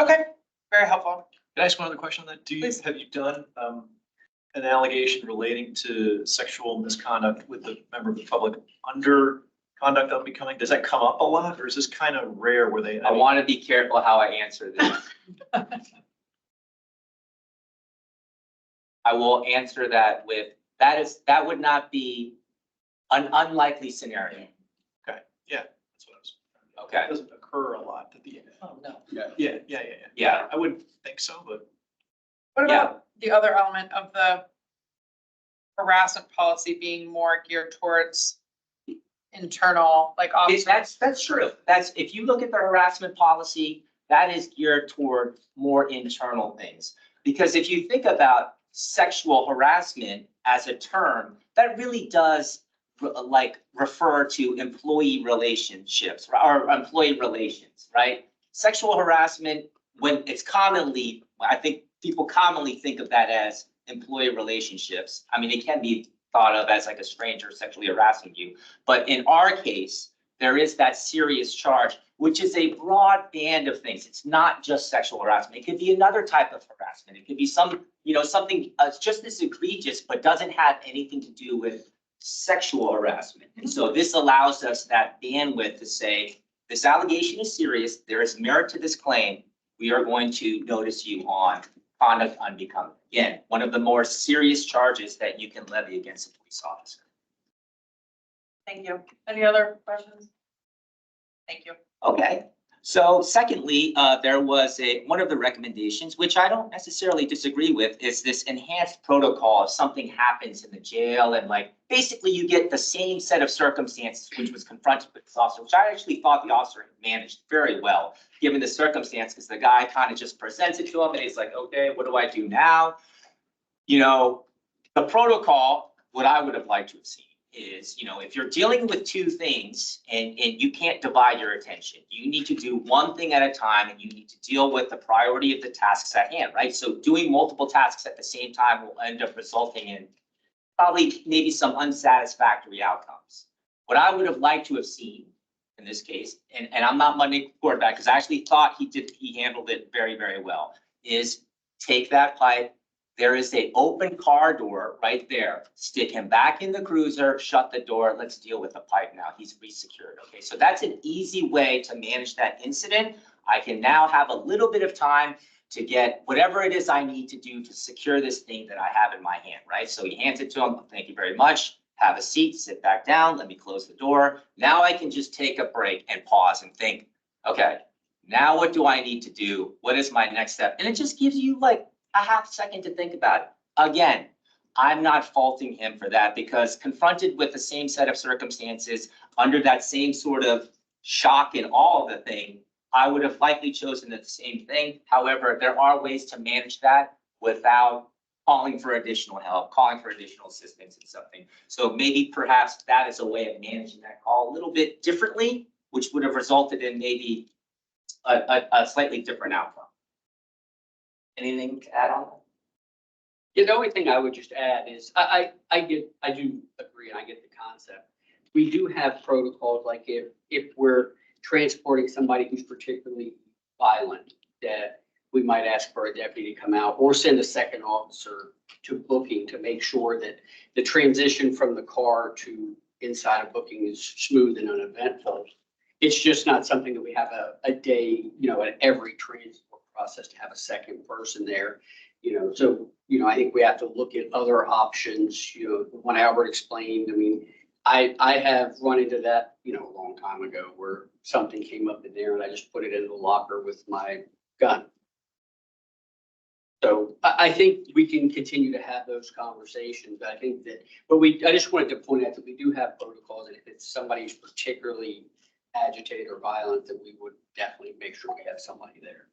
Okay, very helpful. Can I ask one other question on that? Please. Have you done an allegation relating to sexual misconduct with the member of the public under conduct unbecoming? Does that come up a lot, or is this kind of rare where they? I want to be careful how I answer this. I will answer that with, that would not be an unlikely scenario. Okay, yeah, that's what I was. Okay. It doesn't occur a lot at the end. Oh, no. Yeah. Yeah. I wouldn't think so, but. What about the other element of the harassment policy being more geared towards internal, like officers? That's true. That's, if you look at the harassment policy, that is geared toward more internal things. Because if you think about sexual harassment as a term, that really does like refer to employee relationships or employee relations, right? Sexual harassment, when it's commonly, I think people commonly think of that as employee relationships. I mean, it can be thought of as like a stranger sexually harassing you. But in our case, there is that serious charge, which is a broad band of things. It's not just sexual harassment. It could be another type of harassment. It could be some, something just as egregious, but doesn't have anything to do with sexual harassment. And so this allows us that bandwidth to say, this allegation is serious. There is merit to this claim. We are going to notice you on conduct unbecoming. Again, one of the more serious charges that you can levy against a police officer. Thank you. Any other questions? Thank you. Okay. So secondly, there was one of the recommendations, which I don't necessarily disagree with, is this enhanced protocol if something happens in the jail and like basically you get the same set of circumstances which was confronted with this officer, which I actually thought the officer managed very well given the circumstance, because the guy kind of just presents it to him and he's like, okay, what do I do now? The protocol, what I would have liked to have seen is, if you're dealing with two things and you can't divide your attention, you need to do one thing at a time and you need to deal with the priority of the tasks at hand, right? So doing multiple tasks at the same time will end up resulting in probably maybe some unsatisfactory outcomes. What I would have liked to have seen in this case, and I'm not Monday quarterback because I actually thought he handled it very, very well, is take that pipe. There is an open car door right there. Stick him back in the cruiser, shut the door. Let's deal with the pipe now. He's resecured. Okay, so that's an easy way to manage that incident. I can now have a little bit of time to get whatever it is I need to do to secure this thing that I have in my hand, right? So he hands it to him. Thank you very much. Have a seat, sit back down. Let me close the door. Now I can just take a break and pause and think, okay, now what do I need to do? What is my next step? And it just gives you like a half second to think about it. Again, I'm not faulting him for that because confronted with the same set of circumstances under that same sort of shock and awe of the thing, I would have likely chosen the same thing. However, there are ways to manage that without calling for additional help, calling for additional assistance in something. So maybe perhaps that is a way of managing that call a little bit differently, which would have resulted in maybe a slightly different outcome. Anything to add on? Yeah, the only thing I would just add is I do agree and I get the concept. We do have protocols like if we're transporting somebody who's particularly violent, that we might ask for a deputy to come out or send a second officer to booking to make sure that the transition from the car to inside of booking is smooth and uneventful. It's just not something that we have a day, at every transport process to have a second person there, so, I think we have to look at other options, when Albert explained, I mean, I have run into that, a long time ago where something came up in there and I just put it in the locker with my gun. So I think we can continue to have those conversations. I think that, but I just wanted to point out that we do have protocols, and if it's somebody who's particularly agitated or violent, that we would definitely make sure we have somebody there.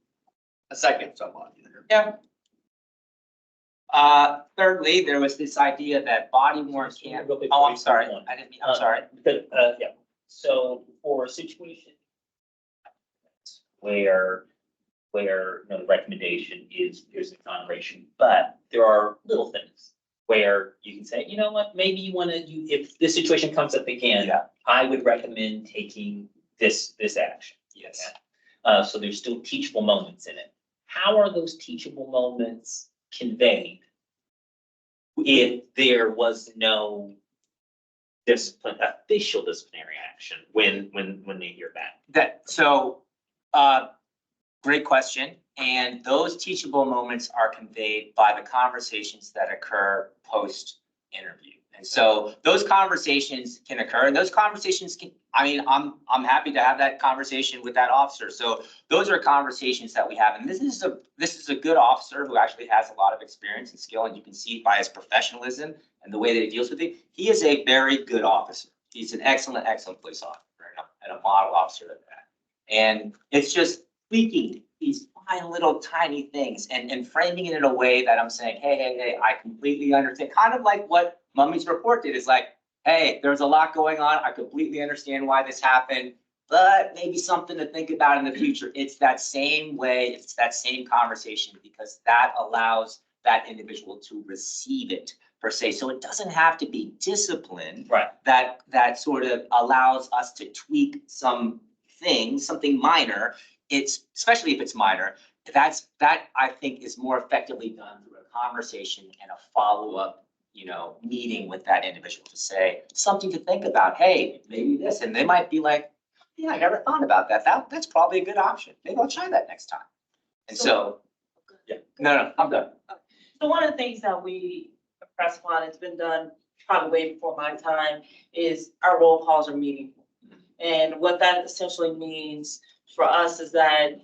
A second somebody there. Yeah. Thirdly, there was this idea that body worn can't, Real quick oh, before I'm you sorry, move on. I didn't mean, I'm sorry. Because, yeah, so for a situation where, the recommendation is there's exoneration, but there are little things where you can say, you know what, maybe you want to, if this situation comes up again, Yeah. I would recommend taking this action. Yes. So there's still teachable moments in it. How are those teachable moments conveyed if there was no official disciplinary action when they hear that? Great question. And those teachable moments are conveyed by the conversations that occur post-interview. And so those conversations can occur, and those conversations can, I'm happy to have that conversation with that officer. So those are conversations that we have. And this is a good officer who actually has a lot of experience and skill, and you can see by his professionalism and the way that he deals with it. He is a very good officer. He's an excellent police officer and a model officer at that. And it's just tweaking these fine little tiny things and framing it in a way that I'm saying, hey, I completely understand. Kind of like what Mummy's report did, is like, hey, there's a lot going on. I completely understand why this happened, but maybe something to think about in the future. It's that same way, it's that same conversation, because that allows that individual to receive it per se. So it doesn't have to be discipline. Right. That sort of allows us to tweak some things, something minor. It's, especially if it's minor, that I think is more effectively done through a conversation and a follow-up, meeting with that individual to say something to think about. Hey, maybe this, and they might be like, yeah, I never thought about that. That's probably a good option. Maybe I'll try that next time. And so, yeah, no, I'm done. So one of the things that we press upon, it's been done probably way before my time, is our roll calls are meaningful. And what that essentially means for us is that,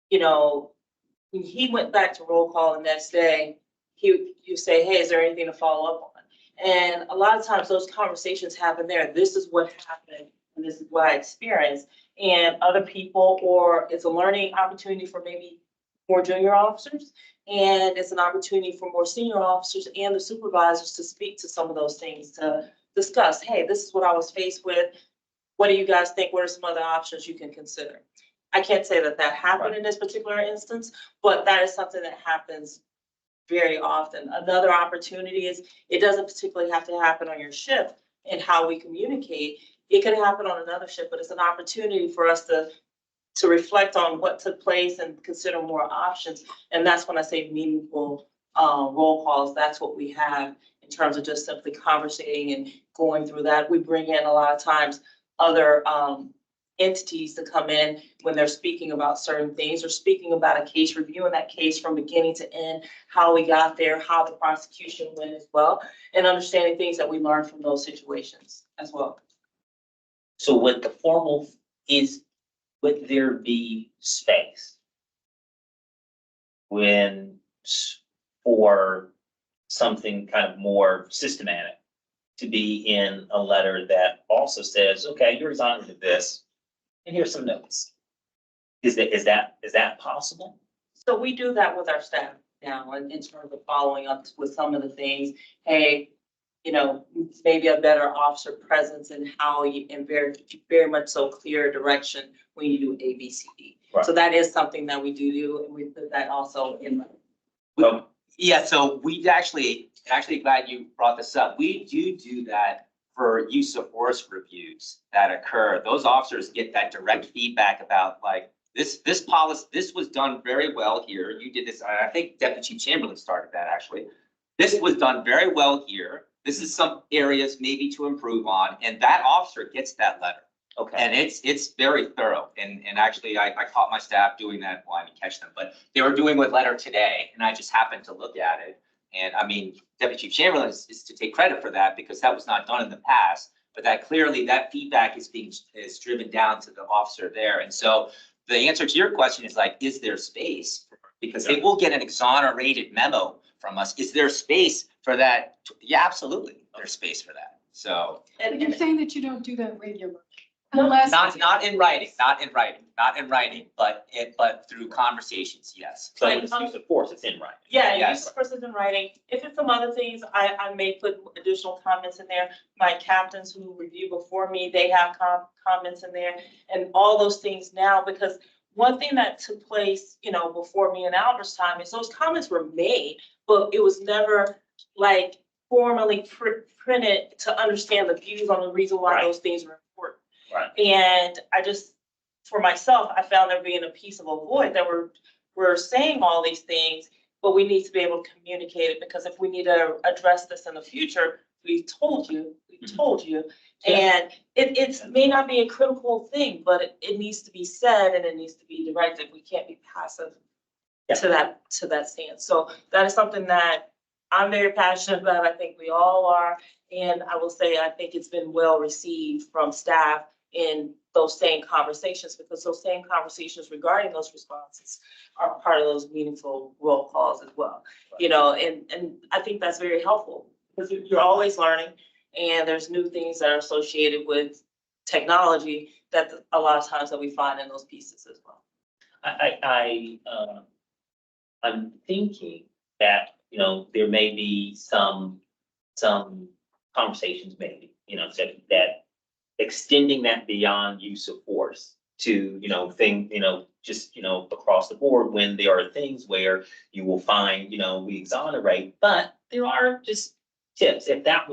when he went back to roll call the next day, you say, hey, is there anything to follow up on? And a lot of times those conversations happen there. This is what happened, and this is what I experienced. And other people, or it's a learning opportunity for maybe more junior officers, and it's an opportunity for more senior officers and the supervisors to speak to some of those things, to discuss, hey, this is what I was faced with. What do you guys think? What are some other options you can consider? I can't say that happened in this particular instance, but that is something that happens very often. Another opportunity is, it doesn't particularly have to happen on your shift and how we communicate. It can happen on another shift, but it's an opportunity for us to reflect on what took place and consider more options. And that's when I say meaningful roll calls. That's what we have in terms of just simply conversating and going through that. We bring in a lot of times other entities to come in when they're speaking about certain things, or speaking about a case, reviewing that case from beginning to end, how we got there, how the prosecution went as well, and understanding things that we learned from those situations as well. So with the formal is, would there be space for something kind of more systematic to be in a letter that also says, okay, you're exonerated of this, and here's some notes? Is that possible? So we do that with our staff now, in terms of following up with some of the things. Hey, maybe a better officer presence and how you, and very much so clear direction when you do A, B, C, D. Right. So that is something that we do, and we put that also in. Yeah, so we actually glad you brought this up. We do that for use of force reviews that occur. Those officers get that direct feedback about, like, this policy, this was done very well here. You did this. I think Deputy Chief Chamberlain started that, actually. This was done very well here. This is some areas maybe to improve on, and that officer gets that letter. Okay. And it's very thorough. And actually, I caught my staff doing that. Well, I didn't catch them, but they were doing with letter today, and I just happened to look at it. And I mean, Deputy Chief Chamberlain is to take credit for that, because that was not done in the past. But that clearly, that feedback is driven down to the officer there. And so the answer to your question is, like, is there space Because they will get an exonerated memo from us. Is there space for that? Yeah, absolutely. There's space for that. So But you're saying that you don't do that regularly? No, Unless. not in writing, but through conversations, yes. So when it's use of force, it's in writing. Yeah, Yes. use the person in writing. If it's some other things, I may put additional comments in there. My captains who review before me, they have comments in there and all those things now, because one thing that took place, before me and Albert's time is those comments were made, but it was never like formally printed to understand the views on the reason why Right. those things were important. Right. And I just, for myself, I found there being a piece of a void that we're saying all these things, but we need to be able to communicate it, because if we need to address this in the future, we told you. And it may not be a critical thing, but it needs to be said and it needs to be directed. We can't be passive Yeah. to that stance. So that is something that I'm very passionate about. I think we all are. And I will say, I think it's been well received from staff in those same conversations, because those same conversations regarding those responses are part of those meaningful roll calls as well. And I think that's very helpful, because you're always learning and there's new things that are associated with technology that a lot of times that we find in those pieces as well. I'm thinking that, there may be some conversations maybe, that extending that beyond use of force to, across the board, when there are things where you will find, we exonerate, but there are just tips. If that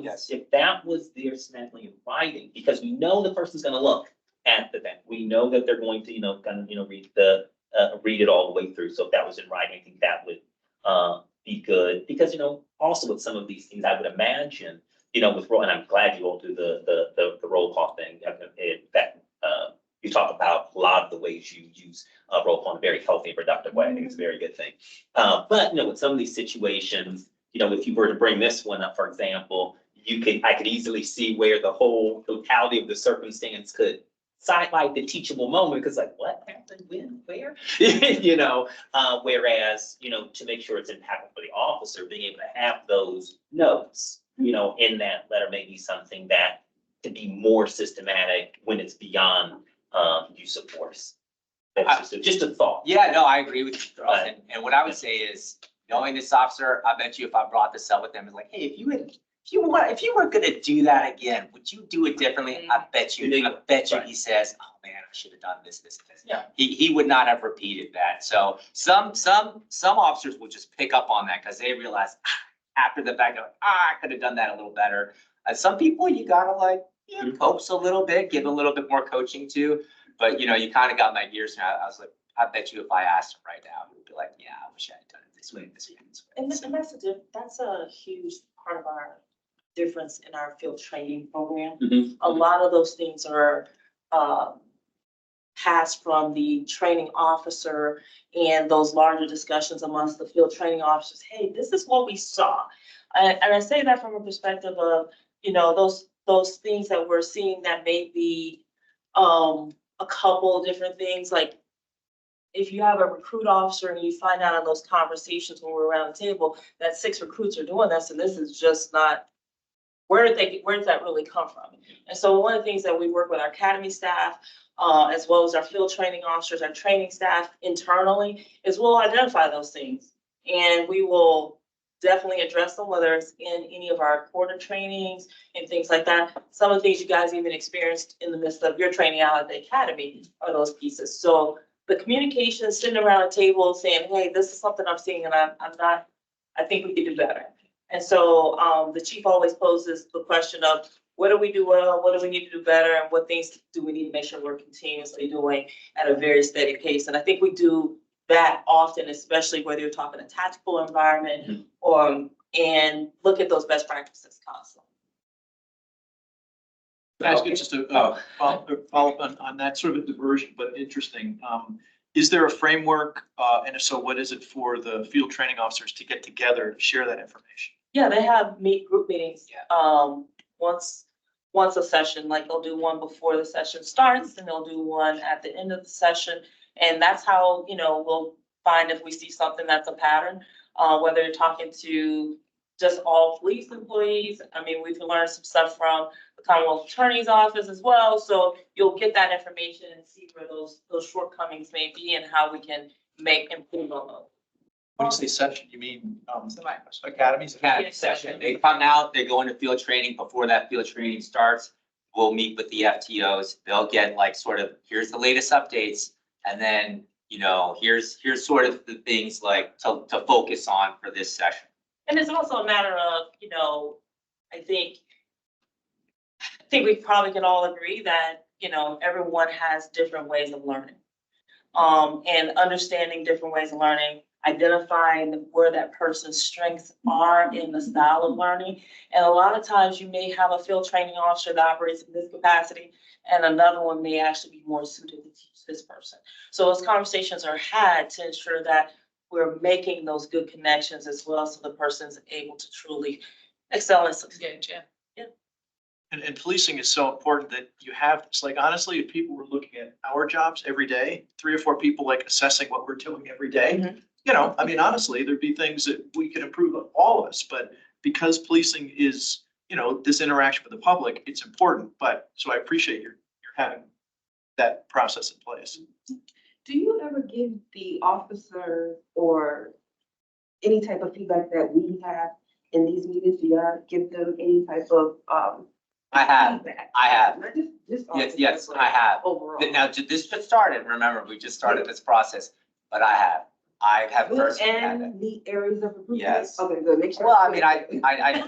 was there smackly in writing, because we know the person's gonna look at the thing. We know that they're going to, read it all the way through. So if that was in writing, I think that would be good, because, also with some of these things, I would imagine, with roll, and I'm glad you all do the roll call thing. You talk about a lot of the ways you use roll call in a very healthy and productive way. I think it's a very good thing. But, with some of these situations, if you were to bring this one up, for example, I could easily see where the whole totality of the circumstance could sidelight the teachable moment, because like, what happened, when, where? Whereas, to make sure it's impactful for the officer, being able to have those notes, in that letter may be something that to be more systematic when it's beyond use of force. That's just a thought. Yeah, no, I agree with you, Charles. And what I would say is, knowing this officer, I bet you if I brought this up with them, it's like, hey, if you were gonna do that again, would you do it differently? I bet you he says, oh man, I should have done this. Yeah. He would not have repeated that. So some officers will just pick up on that because they realize after the fact, I could have done that a little better. Some people you gotta coax a little bit, give a little bit more coaching to, but you kind of got my gears now. I was like, I bet you if I asked him right now, he would be like, yeah, I wish I had done it this way. And that's a huge part of our difference in our field training program. Mhm. A lot of those things are passed from the training officer and those larger discussions amongst the field training officers. Hey, this is what we saw. And I say that from a perspective of, those things that we're seeing that may be a couple different things. Like if you have a recruit officer and you find out in those conversations when we're around the table that 6 recruits are doing this, and this is just not, where does that really come from? And so one of the things that we work with our academy staff, as well as our field training officers, our training staff internally, is we'll identify those things. And we will definitely address them, whether it's in any of our quarter trainings and things like that. Some of the things you guys even experienced in the midst of your training out at the academy are those pieces. So the communication, sitting around a table saying, hey, this is something I'm seeing and I think we could do better. And so the chief always poses the question of, what do we do well? What do we need to do better? And what things do we need to make sure we're continuously doing at a very steady pace? And I think we do that often, especially whether you're talking a tactical environment and look at those best practices constantly. Can I ask you just a follow up on that, sort of a diversion, but interesting. Is there a framework, and if so, what is it for the field training officers to get together to share that information? Yeah, they have group meetings once a session. Like they'll do one before the session starts, and they'll do one at the end of the session, and that's how we'll find if we see something that's a pattern, whether you're talking to just all police employees. I mean, we've learned some stuff from the Commonwealth Attorney's Office as well. So you'll get that information and see where those shortcomings may be and how we can improve on those. When you say session, you mean, academies? Academy session. They come out, they go into field training. Before that field training starts, we'll meet with the FTOs. They'll get like sort of, here's the latest updates. And then, you know, here's sort of the things like to focus on for this session. And it's also a matter of, you know, I think we probably can all agree that, you know, everyone has different ways of learning. And understanding different ways of learning, identifying where that person's strengths are in the style of learning. And a lot of times you may have a field training officer that operates in this capacity, and another one may actually be more suited to teach this person. So those conversations are had to ensure that we're making those good connections as well, so the person's able to truly excel and succeed. Yeah. And policing is so important that you have, it's like, honestly, if people were looking at our jobs every day, 3 or 4 people like assessing what we're doing every day, you know, I mean, honestly, there'd be things that we could improve on, all of us, but because policing is, you know, this interaction with the public, it's important. But, so I appreciate you're having that process in place. Do you ever give the officer or any type of feedback that we have in these meetings? Do you give them any type of, I have, feedback? I have. Not just this Yes, officer, yes, but I have. overall. Now, this just started, remember, we just started this process, but I have Good personally had it. and the areas of improvement? Yes. Okay, good, make sure. Well, I mean,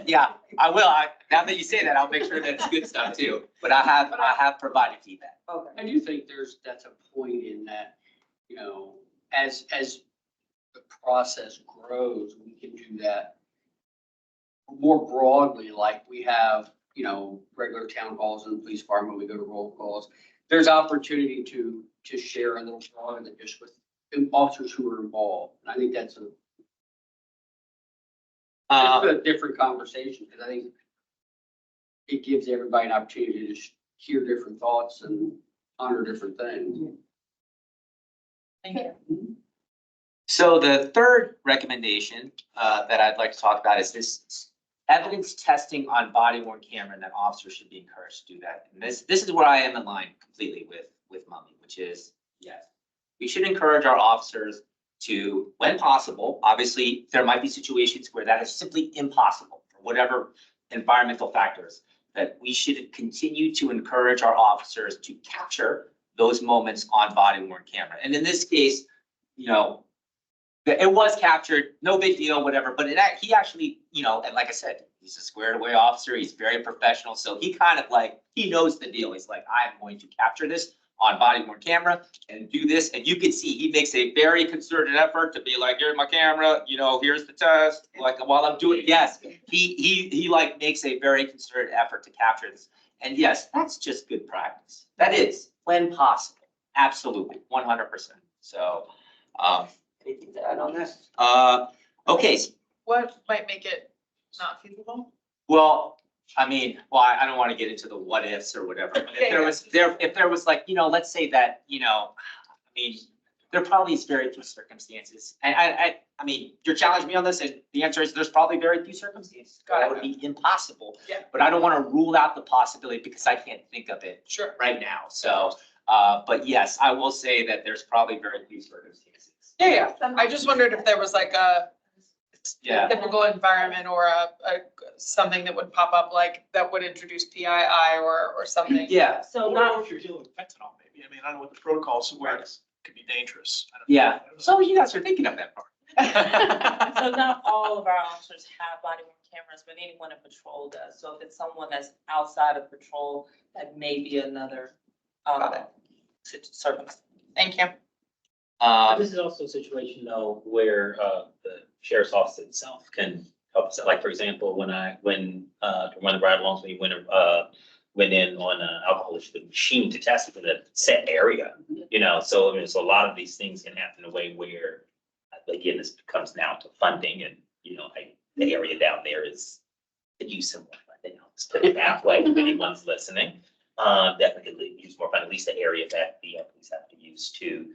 yeah, I will. Now that you say that, I'll make sure that it's good stuff too. But I have provided feedback. Okay. I do think that's a point in that, you know, as the process grows, we can do that more broadly, like we have, you know, regular town halls in the police department, we go to roll calls. There's opportunity to share a little broader than just with officers who are involved. And I think that's a different conversation, because I think it gives everybody an opportunity to just hear different thoughts and honor different things. Thank you. So the third recommendation that I'd like to talk about is this evidence testing on body worn camera, and that officers should be encouraged to do that. And this is where I am in line completely with Mummy, which is, yes, we should encourage our officers to, when possible, obviously, there might be situations where that is simply impossible for whatever environmental factors, that we should continue to encourage our officers to capture those moments on body worn camera. And in this case, you know, it was captured, no big deal, whatever, but he actually, you know, and like I said, he's a squared away officer, he's very professional, so he kind of like, he knows the deal. He's like, I'm going to capture this on body worn camera and do this. And you can see he makes a very concerted effort to be like, here's my camera, you know, here's the test, like while I'm doing, yes, he like makes a very concerted effort to capture this. And yes, that's just good practice. That is, when possible, absolutely, 100%. So, anything to add on that? Okay, What might make it not feasible? well, I mean, well, I don't want to get into the what ifs or whatever. But if there was like, you know, let's say that, you know, I mean, there probably is very few circumstances. And I mean, you're challenging me on this, and the answer is there's probably very few circumstances. That would be impossible. Yeah. But I don't want to rule out the possibility because I can't think of it Sure. right now. So, but yes, I will say that there's probably very few circumstances. Yeah. I just wondered if there was like a Yeah. typical environment or a something that would pop up, like that would introduce PII or something. Yeah. So Or not, if you're dealing with fentanyl, maybe. I mean, I don't know what the protocols where it could be dangerous. I don't know. Yeah. So you guys are thinking of that part. so not all of our officers have body worn cameras, but anyone in patrol does. So if it's someone that's outside of patrol, that may be another circumstance. Thank you. This is also a situation though where the sheriff's office itself can help us. Like, for example, when the ride alongs, we went in on alcohol issue, the machine to test it in a set area, you know, so I mean, so a lot of these things can happen in a way where, again, this comes down to funding and, you know, the area down there is could use some more funding. I'll just put it that way, if anyone's listening. Definitely use more funding, at least the area that the police have to use to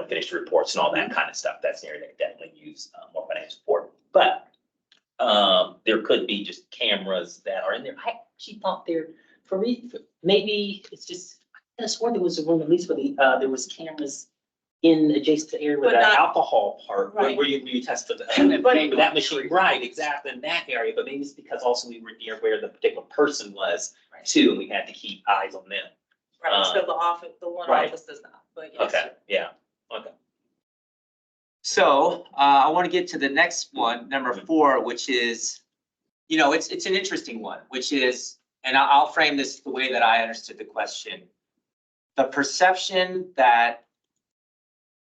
finish the reports and all that kind of stuff. That's an area that definitely use more financial support. But there could be just cameras that are in there. I actually thought maybe it's just, I swore there was a room at least where there was cameras in adjacent to the area where But the not- alcohol part, Right. where you tested But- that machine, right, exactly, in that area. But maybe it's because also we were near where the particular person was too, and we had to keep eyes on them. Right, so the one right. office does not, but yes. Okay, yeah, okay. So I want to get to the next one, number 4, which is, it's an interesting one, which is, and I'll frame this the way that I understood the question. The perception that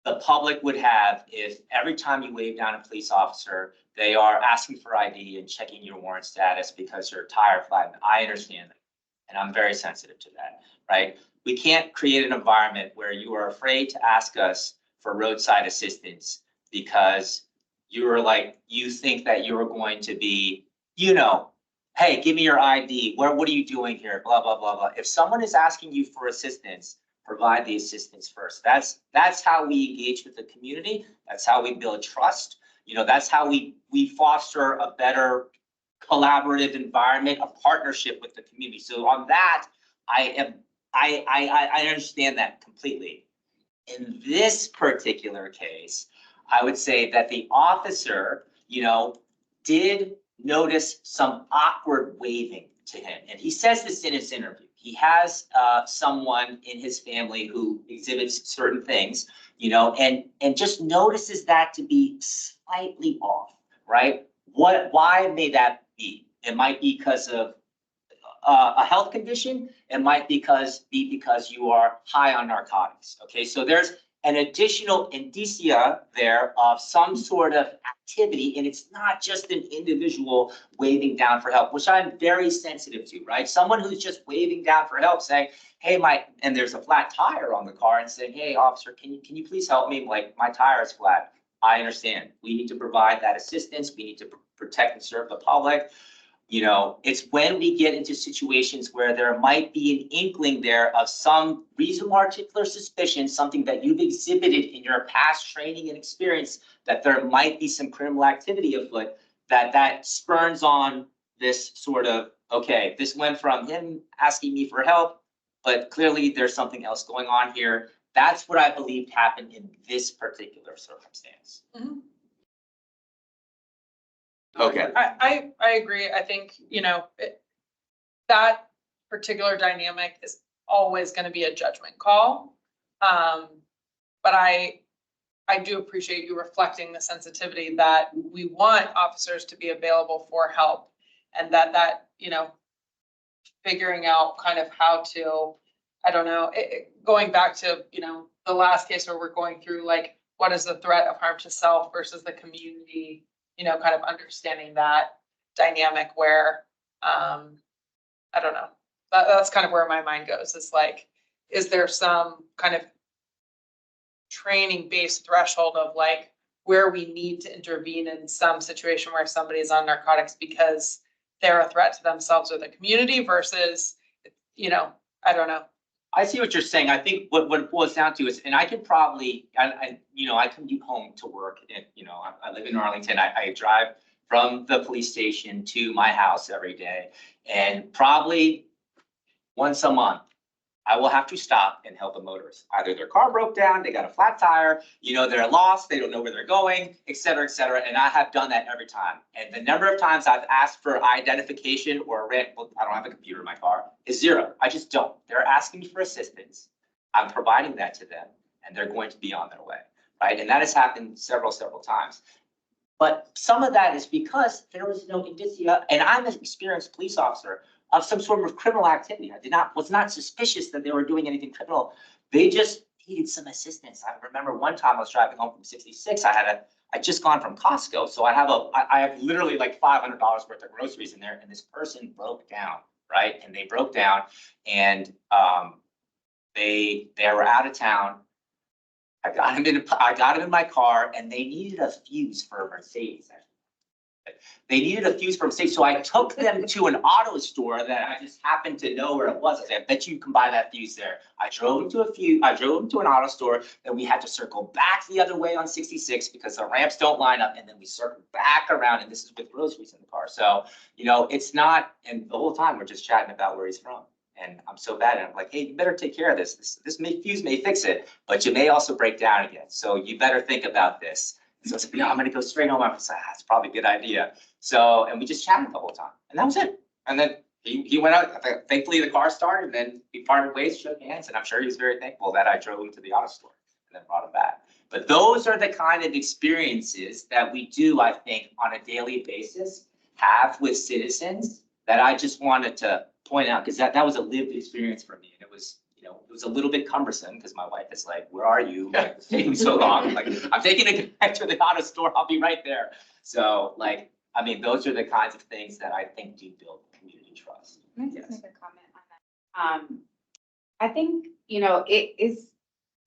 the public would have if every time you wave down a police officer, they are asking for ID and checking your warrant status because you're tire flattened. I understand that, and I'm very sensitive to that, right? We can't create an environment where you are afraid to ask us for roadside assistance because you think that you're going to be, hey, give me your ID. What are you doing here? Blah, blah, blah, blah. If someone is asking you for assistance, provide the assistance first. That's how we engage with the community. That's how we build trust. That's how we foster a better collaborative environment, a partnership with the community. So on that, I understand that completely. In this particular case, I would say that the officer, did notice some awkward waving to him. And he says this in his interview. He has someone in his family who exhibits certain things, and just notices that to be slightly off, right? Why may that be? It might be because of a health condition. It might be because you are high on narcotics. Okay, so there's an additional indicia there of some sort of activity, and it's not just an individual waving down for help, which I'm very sensitive to, right? Someone who's just waving down for help saying, hey, and there's a flat tire on the car and saying, hey, officer, can you please help me? Like, my tire is flat. I understand. We need to provide that assistance. We need to protect and serve the public. It's when we get into situations where there might be an inkling there of some reasonable articular suspicion, something that you've exhibited in your past training and experience, that there might be some criminal activity afoot, that spurns on this sort of, okay, this went from him asking me for help, but clearly there's something else going on here. That's what I believed happened in this particular circumstance. Mhm. Okay. I agree. I think, that particular dynamic is always going to be a judgment call. But I do appreciate you reflecting the sensitivity that we want officers to be available for help, and that, figuring out kind of how to, I don't know, going back to, the last case where we're going through, like, what is the threat of harm to self versus the community, kind of understanding that dynamic where, I don't know, that's kind of where my mind goes. It's like, is there some kind of training based threshold of like where we need to intervene in some situation where somebody is on narcotics because they're a threat to themselves or the community versus, I don't know. I see what you're saying. I think what it boils down to is, and I can probably, I commute home to work, and, I live in Arlington. I drive from the police station to my house every day, and probably once a month, I will have to stop and help a motorist. Either their car broke down, they got a flat tire, they're lost, they don't know where they're going, et cetera, and I have done that every time. And the number of times I've asked for identification or I don't have a computer in my car, is 0. I just don't. They're asking me for assistance. I'm providing that to them, and they're going to be on their way, right? And that has happened several times. But some of that is because there was no indicia, and I'm an experienced police officer, of some sort of criminal activity. Was not suspicious that they were doing anything criminal. They just needed some assistance. I remember one time I was driving home from 66. I just gone from Costco. So I have literally like $500 worth of groceries in there, and this person broke down, right? And they broke down, and they were out of town. I got him in my car, and they needed a fuse for a Mercedes. They needed a fuse from safe, so I took them to an auto store that I just happened to know where it was. I said, I bet you can buy that fuse there. I drove them to an auto store, then we had to circle back the other way on 66 because the ramps don't line up, and then we circled back around, and this is with groceries in the car. So, you know, it's not, and the whole time we're just chatting about where he's from. And I'm so bad, and I'm like, hey, you better take care of this. This fuse may fix it, but you may also break down again. So you better think about this. So I said, no, I'm gonna go straight home. I was like, it's probably a good idea. So, and we just chatted the whole time, and that was it. And then he went out, thankfully the car started, and then we parted ways, shook hands, and I'm sure he was very thankful that I drove him to the auto store and then brought him back. But those are the kind of experiences that we do, I think, on a daily basis, have with citizens that I just wanted to point out, because that was a lived experience for me. And it was, you know, it was a little bit cumbersome because my wife is like, where are you? Like, it's taking so long. Like, I'm taking a guy to the auto store. I'll be right there. So like, I mean, those are the kinds of things that I think do build community trust. Can I Yes. just make a comment on that? I think, you know, it is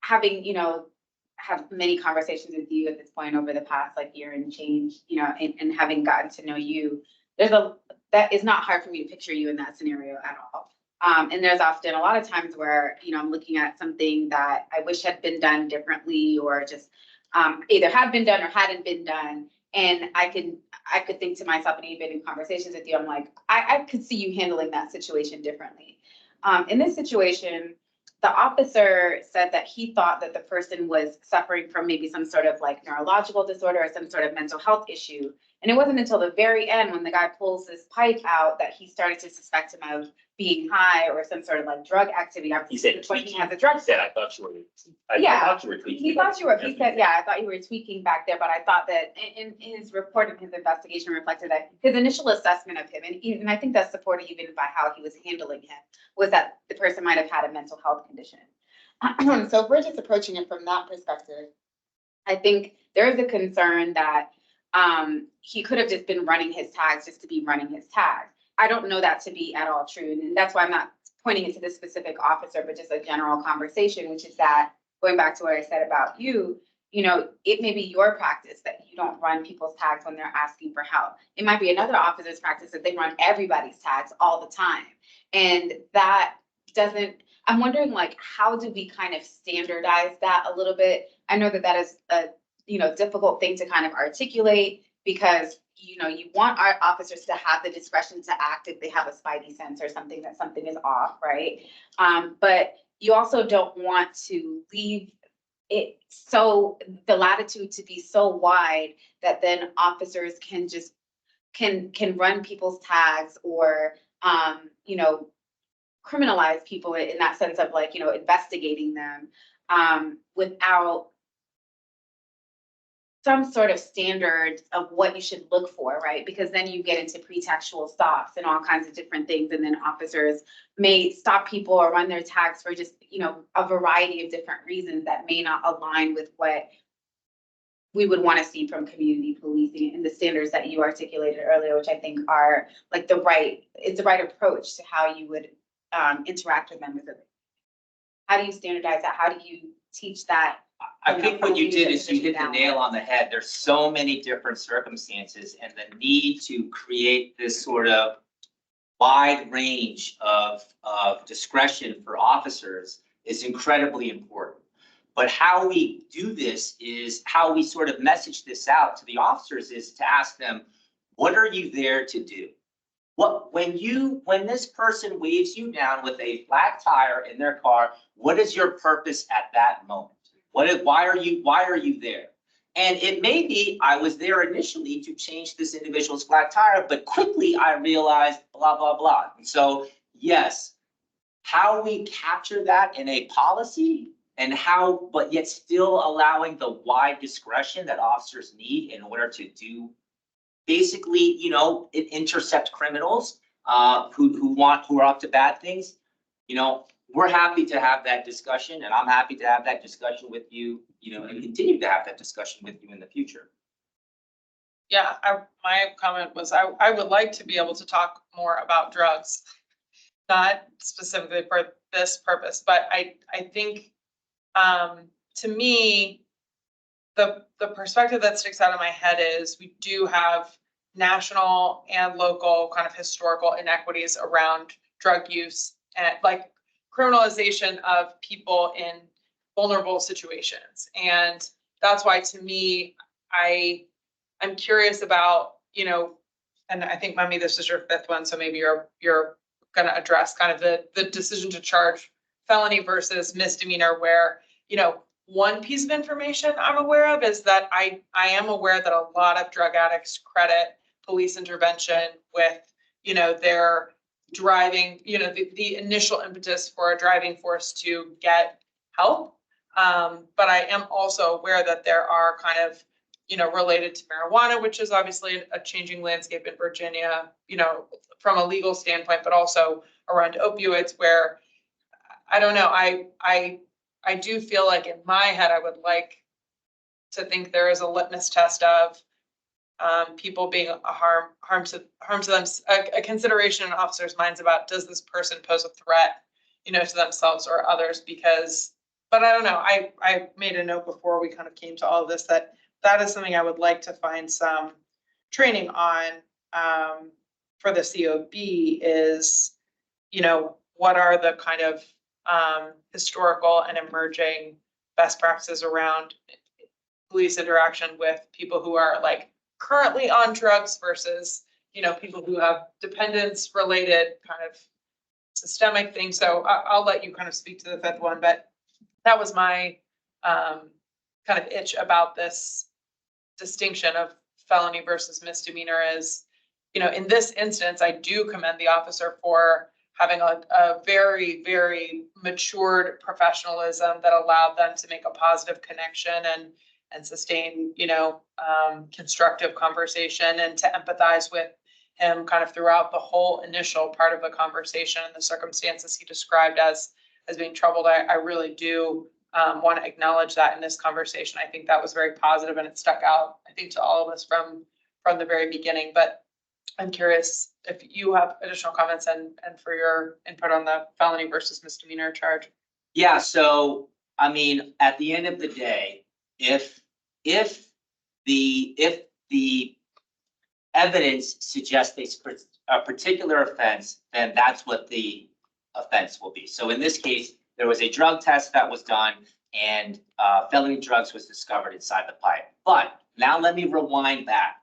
having, you know, have many conversations with you at this point over the past like year and change, you know, and having gotten to know you, that is not hard for me to picture you in that scenario at all. And there's often a lot of times where, you know, I'm looking at something that I wish had been done differently or just either had been done or hadn't been done. And I could think to myself, and even in conversations with you, I'm like, I could see you handling that situation differently. In this situation, the officer said that he thought that the person was suffering from maybe some sort of like neurological disorder or some sort of mental health issue. And it wasn't until the very end when the guy pulls this pipe out that he started to suspect him of being high or some sort of like drug activity. He said When he tweaking. has a drug. He said, I thought you were tweaking. He thought you were, he said, yeah, I thought you were tweaking back there, but I thought that in his report and his investigation reflected that his initial assessment of him, and I think that's supported even by how he was handling him, was that the person might have had a mental health condition. So if we're just approaching it from that perspective, I think there is a concern that he could have just been running his tags just to be running his tags. I don't know that to be at all true. And that's why I'm not pointing it to this specific officer, but just a general conversation, which is that going back to what I said about you, you know, it may be your practice that you don't run people's tags when they're asking for help. It might be another officer's practice that they run everybody's tags all the time. And that doesn't, I'm wondering like, how do we kind of standardize that a little bit? I know that that is a, you know, difficult thing to kind of articulate because, you know, you want our officers to have the discretion to act if they have a spidey sense or something that something is off, right? But you also don't want to leave it so the latitude to be so wide that then officers can just can run people's tags or you know, criminalize people in that sense of like, you know, investigating them without some sort of standard of what you should look for, right? Because then you get into pretextual stops and all kinds of different things. And then officers may stop people or run their tags for just, you know, a variety of different reasons that may not align with what we would want to see from community policing and the standards that you articulated earlier, which I think are like it's the right approach to how you would interact with members of it. How do you standardize that? How do you teach that? I think what you did is you hit the nail on the head. There's so many different circumstances, and the need to create this sort of wide range of discretion for officers is incredibly important. But how we do this is how we sort of message this out to the officers is to ask them, what are you there to do? When this person waves you down with a flat tire in their car, what is your purpose at that moment? Why are you there? And it may be I was there initially to change this individual's flat tire, but quickly I realized blah, blah, blah. And so, yes, how we capture that in a policy and how, but yet still allowing the wide discretion that officers need in order to do basically, you know, intercept criminals who are up to bad things. You know, we're happy to have that discussion, and I'm happy to have that discussion with you, you know, and continue to have that discussion with you in the future. Yeah, my comment was I would like to be able to talk more about drugs, not specifically for this purpose, but I think to me, the perspective that sticks out of my head is we do have national and local kind of historical inequities around drug use and like criminalization of people in vulnerable situations. And that's why, to me, I'm curious about, you know, and I think, Mummy, this is your fifth one, so maybe you're gonna address kind of the decision to charge felony versus misdemeanor, where, you know, one piece of information I'm aware of is that I am aware that a lot of drug addicts credit police intervention with, you know, their driving, you know, the initial impetus for a driving force to get help. But I am also aware that there are kind of, you know, related to marijuana, which is obviously a changing landscape in Virginia, you know, from a legal standpoint, but also around opioids, where I don't know, I do feel like in my head, I would like to think there is a litmus test of people being a harm to them, a consideration in officers' minds about, does this person pose a threat, you know, to themselves or others? Because, but I don't know, I made a note before we kind of came to all of this that is something I would like to find some training on for the COB is, you know, what are the kind of historical and emerging best practices around police interaction with people who are like currently on drugs versus, you know, people who have dependence related kind of systemic things. So I'll let you kind of speak to the fifth one, but that was my kind of itch about this distinction of felony versus misdemeanor is, you know, in this instance, I do commend the officer for having a very, very matured professionalism that allowed them to make a positive connection and sustain, you know, constructive conversation, and to empathize with him kind of throughout the whole initial part of the conversation and the circumstances he described as being troubled. I really do want to acknowledge that in this conversation. I think that was very positive and it stuck out, I think, to all of us from the very beginning. But I'm curious if you have additional comments and for your input on the felony versus misdemeanor charge. Yeah, so, I mean, at the end of the day, if the evidence suggests a particular offense, then that's what the offense will be. So in this case, there was a drug test that was done and felony drugs was discovered inside the pipe. But now let me rewind back.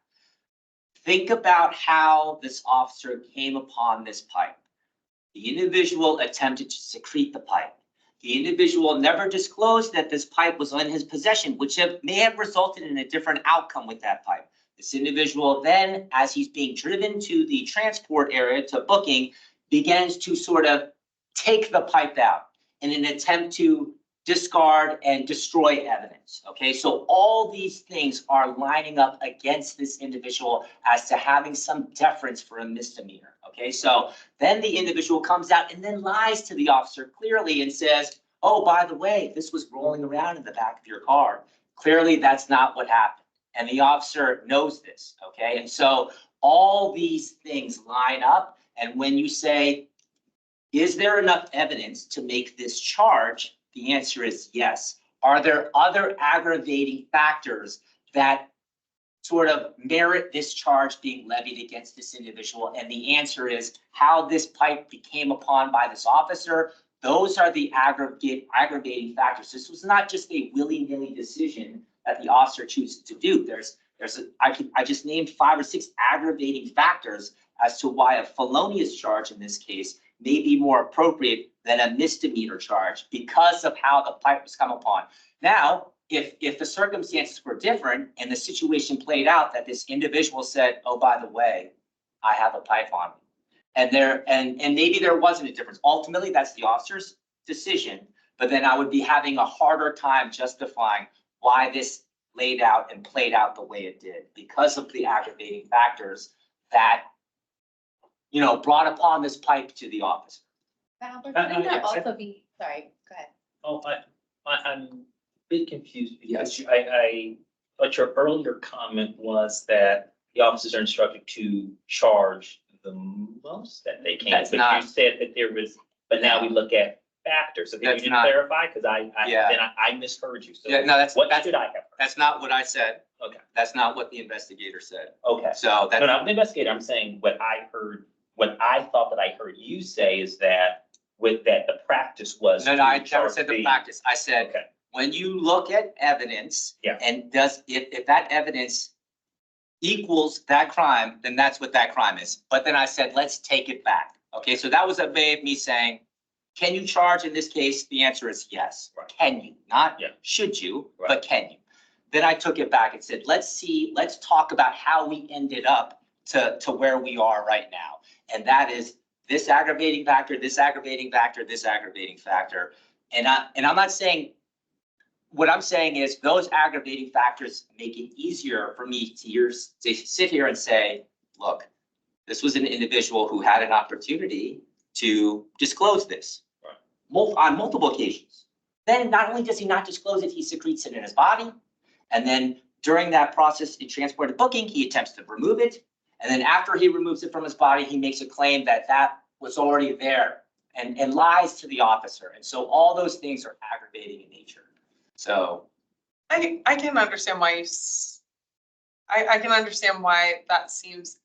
Think about how this officer came upon this pipe. The individual attempted to secrete the pipe. The individual never disclosed that this pipe was in his possession, which may have resulted in a different outcome with that pipe. This individual then, as he's being driven to the transport area to booking, begins to sort of take the pipe out in an attempt to discard and destroy evidence. Okay, so all these things are lining up against this individual as to having some deference for a misdemeanor. Okay, so then the individual comes out and then lies to the officer clearly and says, oh, by the way, this was rolling around in the back of your car. Clearly, that's not what happened. And the officer knows this. Okay, and so all these things line up. And when you say, is there enough evidence to make this charge? The answer is yes. Are there other aggravating factors that sort of merit this charge being levied against this individual? And the answer is how this pipe became upon by this officer. Those are the aggravating factors. This was not just a willy-nilly decision that the officer chooses to do. I just named 5 or 6 aggravating factors as to why a felonious charge in this case may be more appropriate than a misdemeanor charge because of how the pipe was come upon. Now, if the circumstances were different and the situation played out that this individual said, oh, by the way, I have a pipe on me. And maybe there wasn't a difference. Ultimately, that's the officer's decision, but then I would be having a harder time justifying why this laid out and played out the way it did because of the aggravating factors that, you know, brought upon this pipe to the officer. But wouldn't that also be, sorry, go ahead. Oh, I'm a bit confused because I thought your earlier comment was that the officers are instructed to charge the most that they can. That's But not- you said that there was, but now we look at factor. So can That's you not- clarify? Because Yeah. then I misheard you. So Yeah, no, what should I have heard? that's not what I said. Okay, That's not what the investigator said. okay. So No, that's, no, I'm the investigator. I'm saying what I heard, what I thought that I heard you say is that with that, the practice was. no, to I never charge said the the- practice. I said, Okay, when you look at evidence. Yeah. And if that evidence equals that crime, then that's what that crime is. But then I said, let's take it back. Okay, so that was a way of me saying, can you charge in this case? The answer is yes. Right. Can you? Not Yeah. should you, Right. but can you? Then I took it back and said, let's talk about how we ended up to where we are right now. And that is this aggravating factor, this aggravating factor, this aggravating factor. And I'm not saying, what I'm saying is those aggravating factors make it easier for me to sit here and say, look, this was an individual who had an opportunity to disclose this. Right. On multiple occasions. Then not only does he not disclose it, he secretes it in his body. And then during that process in transport and booking, he attempts to remove it. And then after he removes it from his body, he makes a claim that that was already there and lies to the officer. And so all those things are aggravating in nature. So. I can understand why I can understand why that seems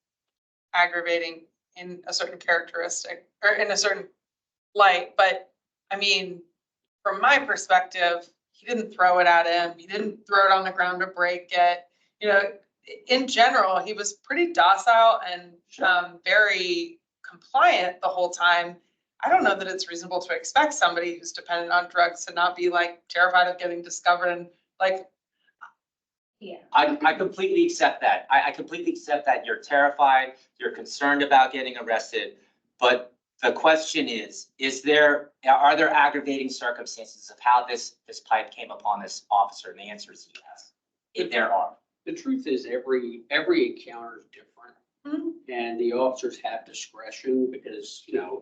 aggravating in a certain characteristic or in a certain light, but I mean, from my perspective, he didn't throw it at him. He didn't throw it on the ground to break it. You know, in general, he was pretty docile and very compliant the whole time. I don't know that it's reasonable to expect somebody who's dependent on drugs to not be like terrified of getting discovered and like. Yeah. I completely accept that. I completely accept that you're terrified, you're concerned about getting arrested. But the question is are there aggravating circumstances of how this pipe came upon this officer? And the answer is yes, if there are. The truth is every encounter is different. Mhm. And the officers have discretion because, you know,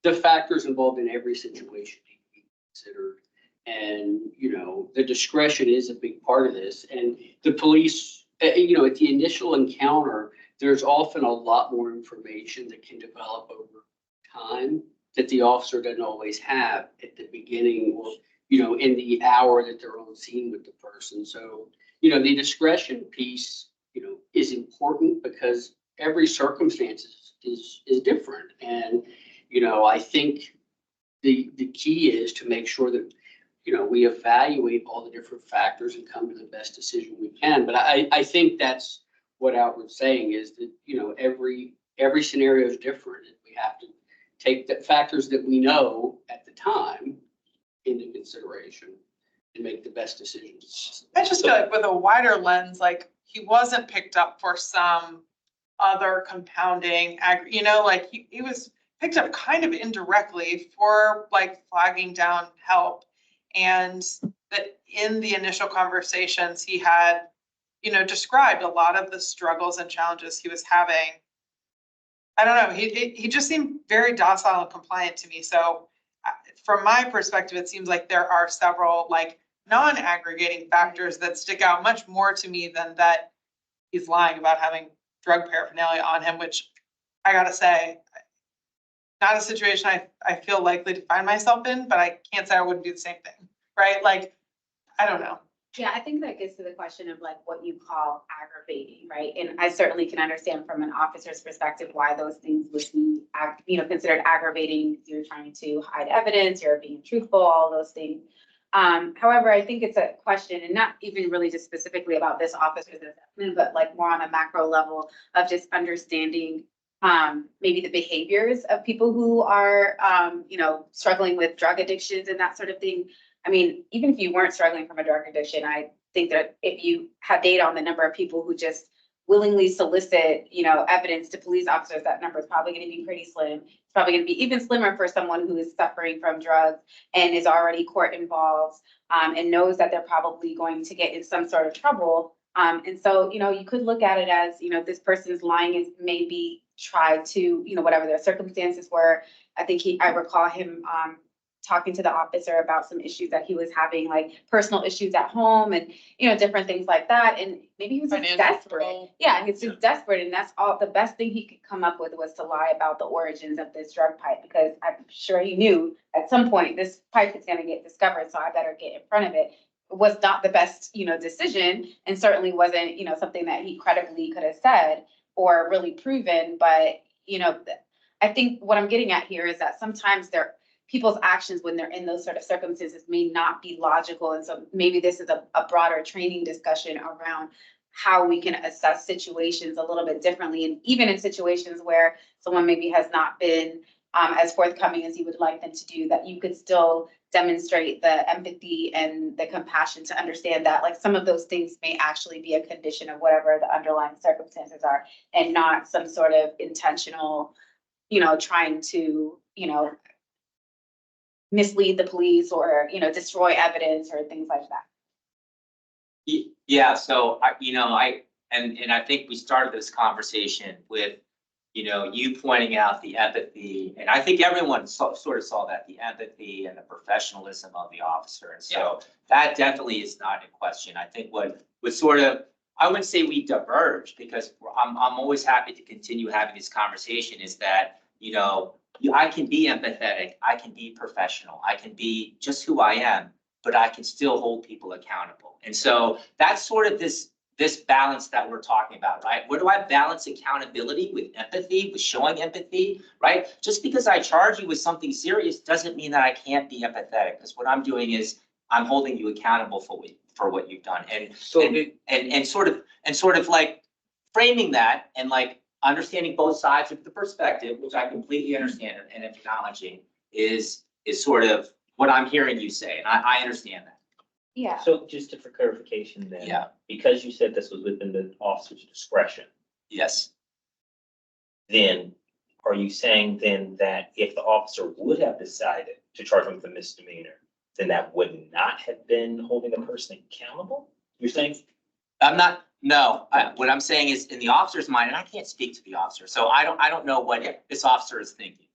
the factors involved in every situation need to be considered. And, you know, the discretion is a big part of this. And the police, you know, at the initial encounter, there's often a lot more information that can develop over time that the officer doesn't always have at the beginning or, you know, in the hour that they're on scene with the person. So, you know, the discretion piece, you know, is important because every circumstance is different. And, you know, I think the key is to make sure that, you know, we evaluate all the different factors and come to the best decision we can. But I think that's what Albert's saying is that, you know, every scenario is different. And we have to take the factors that we know at the time into consideration and make the best decisions. I just feel like with a wider lens, like he wasn't picked up for some other compounding, you know, like he was picked up kind of indirectly for like flagging down help. And that in the initial conversations he had, you know, described a lot of the struggles and challenges he was having. I don't know, he just seemed very docile and compliant to me. So from my perspective, it seems like there are several like non-aggregating factors that stick out much more to me than that he's lying about having drug paraphernalia on him, which I gotta say, not a situation I feel likely to find myself in, but I can't say I wouldn't do the same thing, right? Like, I don't know. Yeah, I think that gets to the question of like what you call aggravating, right? And I certainly can understand from an officer's perspective why those things would be, you know, considered aggravating. You're trying to hide evidence, you're being truthful, all those things. However, I think it's a question, and not even really just specifically about this officer's assessment, but like more on a macro level of just understanding maybe the behaviors of people who are, you know, struggling with drug addictions and that sort of thing. I mean, even if you weren't struggling from a drug addiction, I think that if you have data on the number of people who just willingly solicit, you know, evidence to police officers, that number is probably going to be pretty slim. It's probably going to be even slimmer for someone who is suffering from drugs and is already court involved and knows that they're probably going to get in some sort of trouble. And so, you know, you could look at it as, you know, this person's lying is maybe try to, you know, whatever their circumstances were. I think I recall him talking to the officer about some issues that he was having, like personal issues at home and, you know, different things like that. And maybe he was just Financial desperate. trouble. Yeah, he's just desperate. And that's all, the best thing he could come up with was to lie about the origins of this drug pipe, because I'm sure he knew at some point this pipe is gonna get discovered, so I better get in front of it. Was not the best, you know, decision, and certainly wasn't, you know, something that he credibly could have said or really proven. But, you know, I think what I'm getting at here is that sometimes people's actions when they're in those sort of circumstances may not be logical. And so maybe this is a broader training discussion around how we can assess situations a little bit differently. And even in situations where someone maybe has not been as forthcoming as you would like them to do, that you could still demonstrate the empathy and the compassion to understand that, like, some of those things may actually be a condition of whatever the underlying circumstances are, and not some sort of intentional, you know, trying to, you know, mislead the police or, you know, destroy evidence or things like that. Yeah, so and I think we started this conversation with, you pointing out the empathy, and I think everyone sort of saw that, the empathy and the professionalism of the officer. And so that definitely is not in question. I think what was sort of, I wouldn't say we diverged, because I'm always happy to continue having this conversation, is that, I can be empathetic, I can be professional, I can be just who I am, but I can still hold people accountable. And so that's sort of this balance that we're talking about, right? Where do I balance accountability with empathy, with showing empathy, right? Just because I charge you with something serious doesn't mean that I can't be empathetic, because what I'm doing is I'm holding you accountable for what you've done. And So and sort of like framing that, and like understanding both sides of the perspective, which I completely understand and acknowledging, is sort of what I'm hearing you say. And I understand that. Yeah. So just for clarification then. Yeah. Because you said this was within the officer's discretion, Yes. then are you saying then that if the officer would have decided to charge him with a misdemeanor, then that would not have been holding the person accountable? You're saying? I'm not, no, what I'm saying is, in the officer's mind, and I can't speak to the officer, so I don't know what this officer is thinking.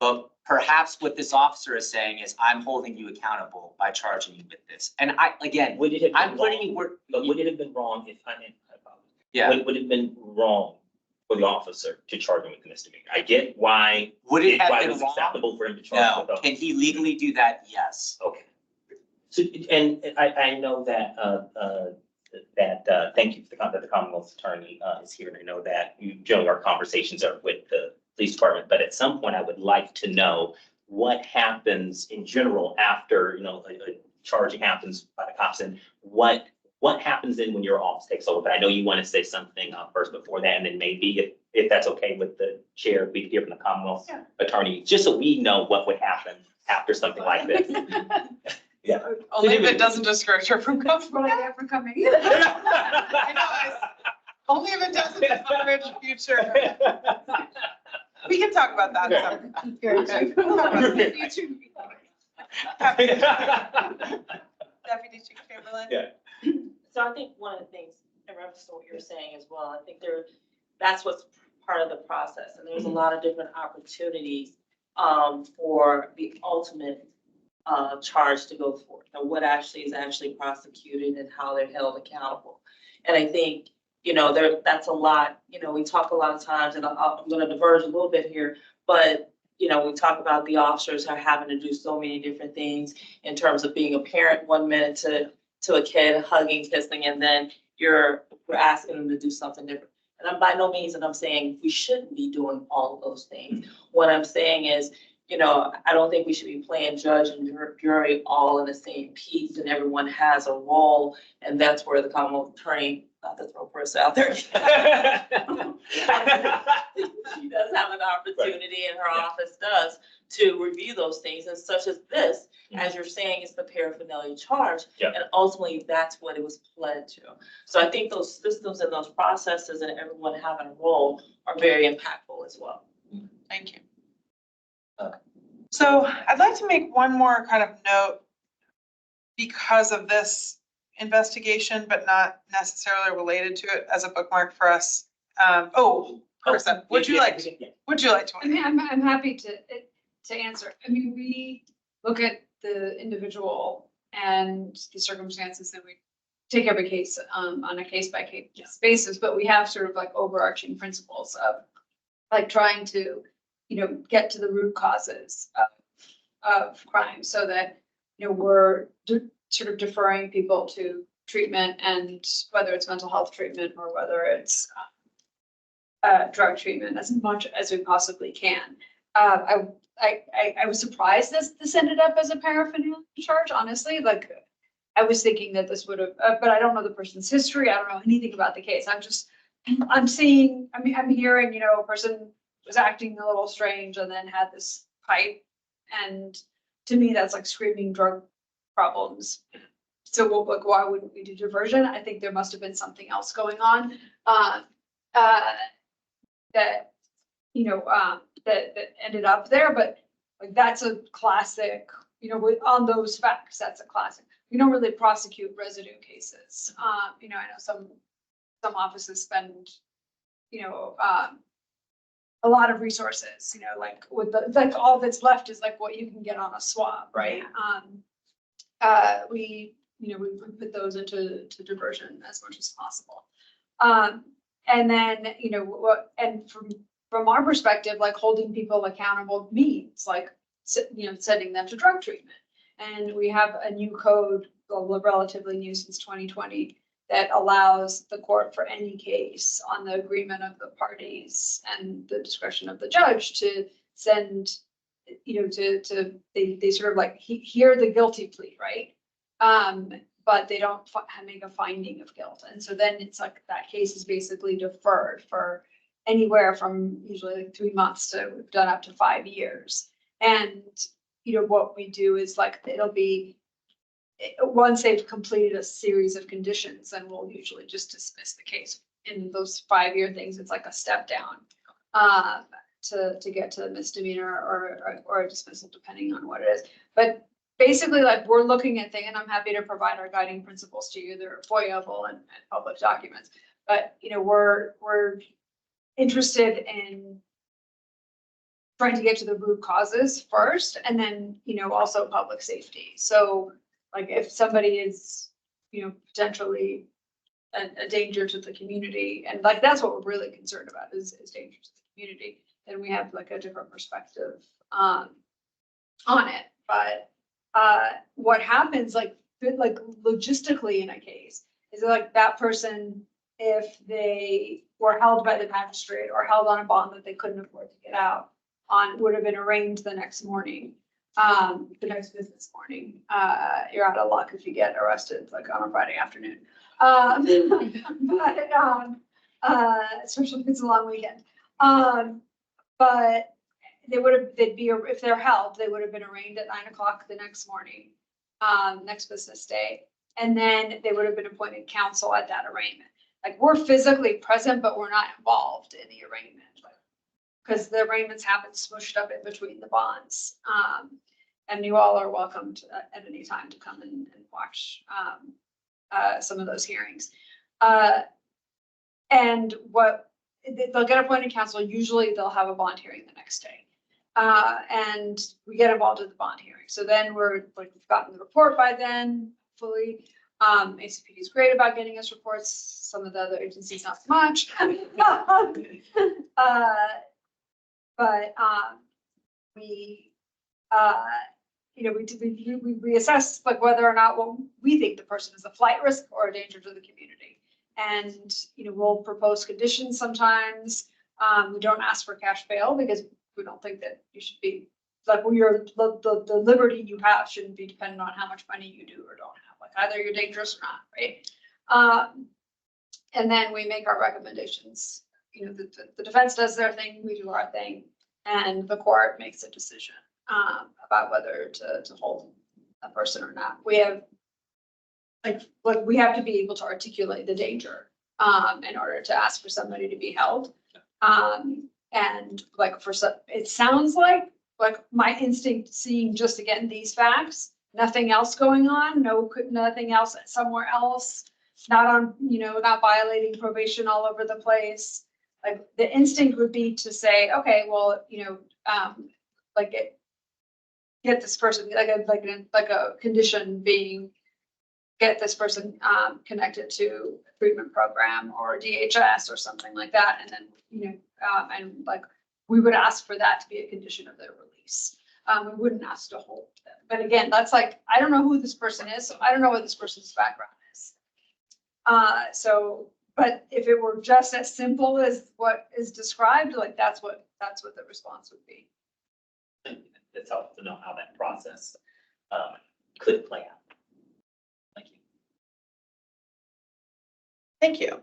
But perhaps what this officer is saying is, I'm holding you accountable by charging you with this. And Would it have I'm been putting you wrong? where. But would it have been wrong if I apologize. Yeah, Would it have been wrong for the officer to charge him with a misdemeanor? I get why. would it have why been was wrong? acceptable for him to charge No, with a. can he legally do that? Yes. Okay. So, and I know that, thank you for the Commonwealth's attorney is here, and I know that generally our conversations are with the police department, but at some point I would like to know what happens in general after, a charging happens by the cops, and what happens then when your office takes over. But I know you want to say something first before that, and then maybe if that's okay with the chair, we could hear from the Commonwealth's attorney, just so we know what would happen after something like this. Yeah. Only if it doesn't discourage her from coming. That's what I get for coming. I know, only if it doesn't discourage future. We can talk about that. Deputy Chief Chamberlain. Yeah. So I think one of the things, in reference to what you're saying as well, I think that's what's part of the process. And there's a lot of different opportunities for the ultimate charge to go forth, and what actually is prosecuted and how they're held accountable. And I think, that's a lot, we talk a lot of times, and I'm going to diverge a little bit here, but we talk about the officers are having to do so many different things in terms of being a parent 1 minute to a kid, hugging, kissing, and then we're asking them to do something different. And I'm by no means that I'm saying we shouldn't be doing all of those things. What I'm saying is, I don't think we should be playing judge and jury all in the same piece, and everyone has a role, and that's where the Commonwealth attorney, not to throw person out there. She does have an opportunity, and her office does, to review those things, and such as this, as you're saying, is the paraphernalia charge. Yeah. And ultimately, that's what it was pled to. So I think those systems and those processes and everyone having a role are very impactful as well. Thank you. So I'd like to make one more kind of note because of this investigation, but not necessarily related to it, as a bookmark for us. Person, would you like to? I'm happy to answer. I mean, look at the individual and the circumstances, and we take every case on a case by case basis, but we have sort of like overarching principles of like trying to, get to the root causes of crime so that, we're sort of deferring people to treatment, and whether it's mental health treatment or whether it's drug treatment as much as we possibly can. I was surprised this ended up as a paraphernalia charge, honestly. Like, I was thinking that this would have, but I don't know the person's history. I don't know anything about the case. I'm hearing, a person was acting a little strange and then had this pipe. And to me, that's like screaming drug problems. So like, why wouldn't we do diversion? I think there must have been something else going on. That ended up there, but like that's a classic, on those facts, that's a classic. We don't really prosecute residue cases. I know some offices spend, a lot of resources, like with like all that's left is like what you can get on a swab, right? We put those into diversion as much as possible. And then, and from our perspective, like holding people accountable means like, sending them to drug treatment. And we have a new code, relatively new since 2020, that allows the court for any case on the agreement of the parties and the discretion of the judge to send, they sort of like hear the guilty plea, right? But they don't make a finding of guilt. And so then it's like that case is basically deferred for anywhere from usually like 3 months to we've done up to 5 years. And, what we do is like, it'll be, once they've completed a series of conditions, then we'll usually just dismiss the case. In those 5-year things, it's like a step down to get to misdemeanor or a dismissal, depending on what it is. But basically, like, we're looking at things, and I'm happy to provide our guiding principles to you. They're FOIA-able and public documents. But, we're interested in trying to get to the root causes first, and then, also public safety. So like if somebody is, potentially a danger to the community, and like, that's what we're really concerned about is danger to the community, then we have like a different perspective on it. But what happens like logistically in a case is like that person, if they were held by the magistrate or held on a bond that they couldn't afford to get out on, would have been arraigned the next morning, the next business morning. You're out of luck if you get arrested like on a Friday afternoon. Especially if it's a long weekend. But if they're held, they would have been arraigned at 9 o'clock the next morning, next business day. And then they would have been appointed counsel at that arraignment. Like, we're physically present, but we're not involved in the arraignment. Because the arraignments happen smushed up in between the bonds. And you all are welcome to, at any time to come and watch some of those hearings. And they'll get appointed counsel. Usually they'll have a bond hearing the next day. And we get involved in the bond hearing. So then we've gotten the report by then, fully. ACPD is great about getting us reports. Some of the other agencies, not so much. But we assess like whether or not we think the person is a flight risk or a danger to the community. And, we'll propose conditions sometimes. We don't ask for cash bail because we don't think that you should be, like, the liberty you have shouldn't be dependent on how much money you do or don't have. Like, either you're dangerous or not, right? And then we make our recommendations. The defense does their thing, we do our thing, and the court makes a decision about whether to hold a person or not. We have we have to be able to articulate the danger in order to ask for somebody to be held. And like it sounds like my instinct, seeing just again these facts, nothing else going on, nothing else somewhere else, not on, not violating probation all over the place. Like, the instinct would be to say, okay, well, get this person, like a condition being, get this person connected to a treatment program or DHS or something like that. And then, and like, we would ask for that to be a condition of their release. We wouldn't ask to hold them. But again, that's like, I don't know who this person is, so I don't know what this person's background is. But if it were just as simple as what is described, like that's what the response would be. It's helpful to know how that process could play out. Thank you. Thank you.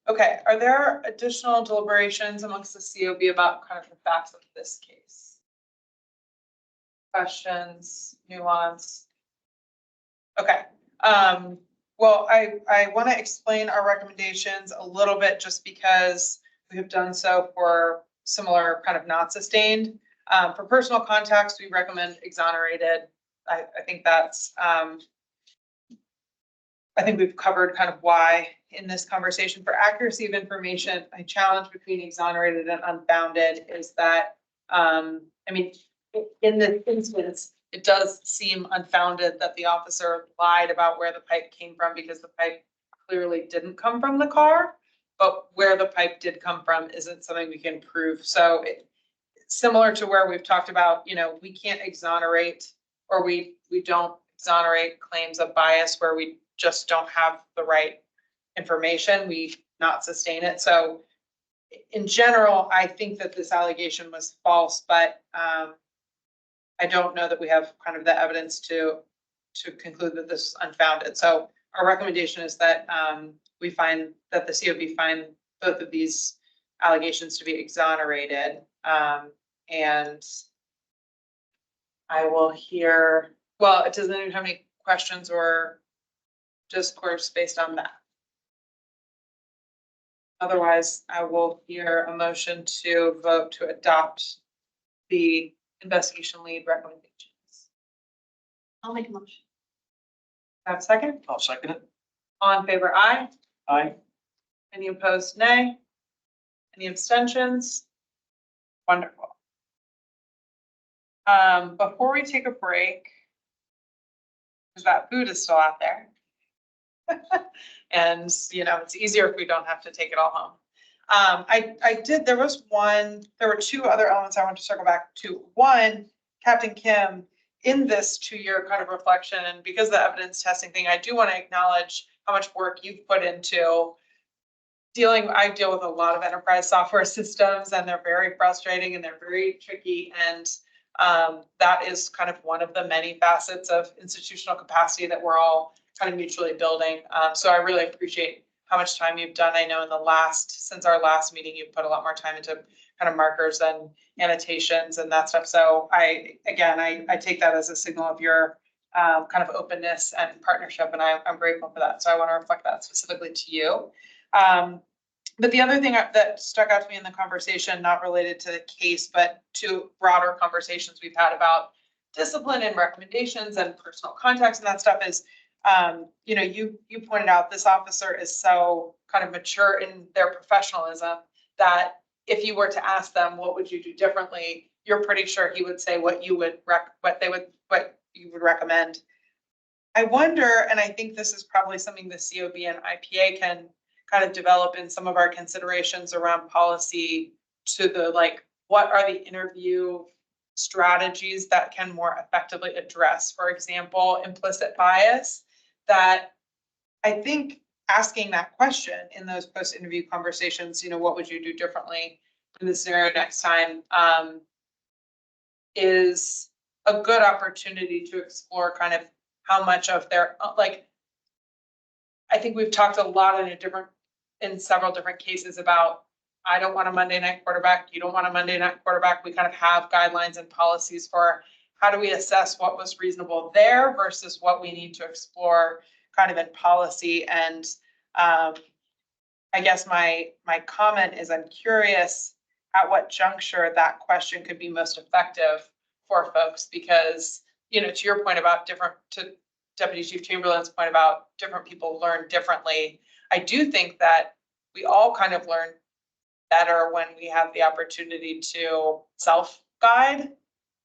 Okay, are there additional deliberations amongst the COB about kind of the facts of this case? Questions, nuance? Okay. Well, I want to explain our recommendations a little bit just because we have done so for similar kind of not sustained. For personal contacts, we recommend exonerated. I think that's, I think we've covered kind of why in this conversation. For accuracy of information, my challenge between exonerated and unfounded is that, I mean, in this instance, it does seem unfounded that the officer lied about where the pipe came from because the pipe clearly didn't come from the car, but where the pipe did come from isn't something we can prove. So similar to where we've talked about, we can't exonerate or we don't exonerate claims of bias where we just don't have the right information, we not sustain it. So in general, I think that this allegation was false, but I don't know that we have kind of the evidence to conclude that this is unfounded. So our recommendation is that we find that the COB find both of these allegations to be exonerated. And I will hear, well, does anyone have any questions or discourse based on that? Otherwise, I will hear a motion to vote to adopt the investigation lead recommendations. I'll make a motion. Have a second? I'll second it. All in favor, aye. Aye. Any opposed, nay? Any abstentions? Wonderful. Before we take a break, because that food is still out there. And, it's easier if we don't have to take it all home. There were two other elements I want to circle back to. One, Captain Kim, in this 2-year kind of reflection, and because of the evidence testing thing, I do want to acknowledge how much work you've put into I deal with a lot of enterprise software systems, and they're very frustrating and they're very tricky. And that is kind of one of the many facets of institutional capacity that we're all kind of mutually building. So I really appreciate how much time you've done. I know since our last meeting, you've put a lot more time into kind of markers and annotations and that stuff. So I take that as a signal of your kind of openness and partnership, and I'm grateful for that. So I want to reflect that specifically to you. But the other thing that stuck out to me in the conversation, not related to the case, but to broader conversations we've had about discipline and recommendations and personal contacts and that stuff is, you pointed out this officer is so kind of mature in their professionalism that if you were to ask them, what would you do differently? You're pretty sure he would say what you would recommend. I wonder, and I think this is probably something the COB and IPA can kind of develop in some of our considerations around policy to the, what are the interview strategies that can more effectively address, for example, implicit bias, that I think asking that question in those post-interview conversations, what would you do differently in this scenario next time, is a good opportunity to explore kind of how much of their, I think we've talked a lot in several different cases about, I don't want a Monday night quarterback, you don't want a Monday night quarterback. We kind of have guidelines and policies for how do we assess what was reasonable there versus what we need to explore kind of in policy. And I guess my comment is I'm curious at what juncture that question could be most effective for folks, because, to your point about to Deputy Chief Chamberlain's point about different people learn differently, I do think that we all kind of learn better when we have the opportunity to self-guide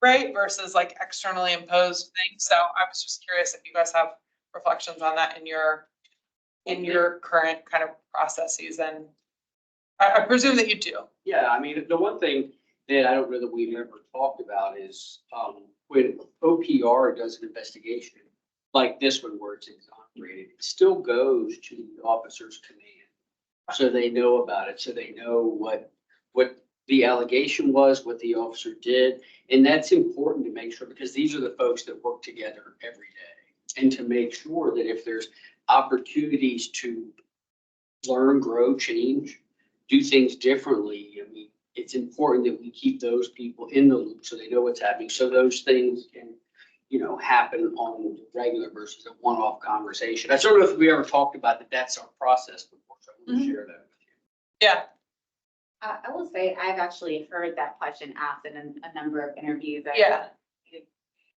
right? Versus like externally imposed things. So I was just curious if you guys have reflections on that in your current kind of processes, and I presume that you do. Yeah, I mean, the one thing that I don't know that we've ever talked about is, when OPR does an investigation like this one where it's exonerated, it still goes to the officer's command. So they know about it, so they know what the allegation was, what the officer did. And that's important to make sure, because these are the folks that work together every day. And to make sure that if there's opportunities to learn, grow, change, do things differently, I mean, it's important that we keep those people in the loop so they know what's happening, so those things can, happen on the regular versus a one-off conversation. I don't know if we ever talked about that. That's our process before, so I want to share that with you. Yeah. I will say, I've actually heard that question asked in a number of interviews. Yeah.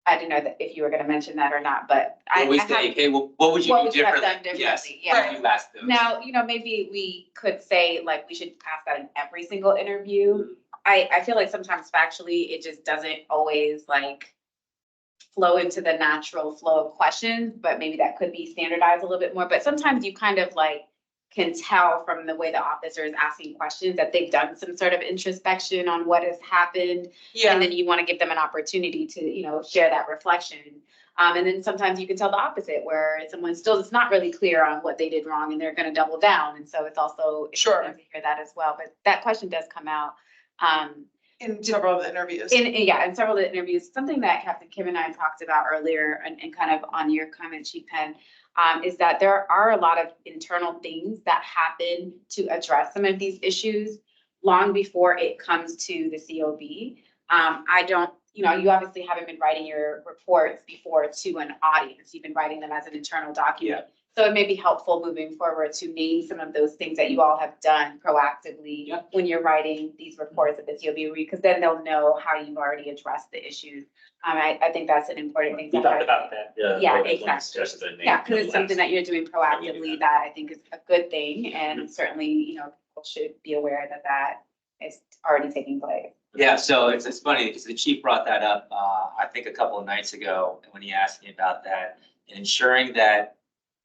I didn't know that if you were gonna mention that or not, but I Always have. say, okay, well, what would you What do would you have differently? done Yes, differently? Yeah. you asked those. Now, maybe we could say, like, we should ask that in every single interview. I feel like sometimes factually, it just doesn't always like flow into the natural flow of questions, but maybe that could be standardized a little bit more. But sometimes you kind of like can tell from the way the officer is asking questions that they've done some sort of introspection on what has happened. Yeah. And then you want to give them an opportunity to, share that reflection. And then sometimes you can tell the opposite, where someone still is not really clear on what they did wrong and they're going to double down. And so it's also Sure. important to hear that as well. But that question does come out. In several of the interviews. In several of the interviews. Something that Captain Kim and I talked about earlier and kind of on your comment sheet, Pen, is that there are a lot of internal things that happen to address some of these issues long before it comes to the COB. I don't, you obviously haven't been writing your reports before to an audience. You've been writing them as an internal document. Yeah. So it may be helpful moving forward to name some of those things that you all have done proactively when you're writing these reports at the COB, because then they'll know how you've already addressed the issues. I think that's an important thing. We talked about that. Yeah, exactly. Yeah, because it's something that you're doing proactively that I think is a good thing, and certainly, people should be aware that that is already taking place. Yeah, so it's funny because the chief brought that up, I think a couple of nights ago, when he asked me about that, and ensuring that,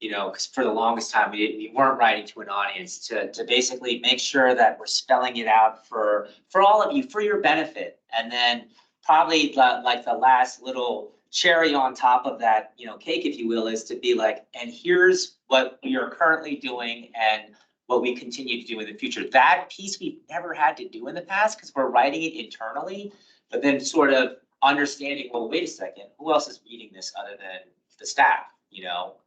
because for the longest time, we weren't writing to an audience, to basically make sure that we're spelling it out for all of you, for your benefit. And then probably like the last little cherry on top of that, cake, if you will, is to be like, and here's what we are currently doing and what we continue to do in the future. That piece we've never had to do in the past because we're writing it internally, but then sort of understanding, well, wait a second, who else is reading this other than the staff,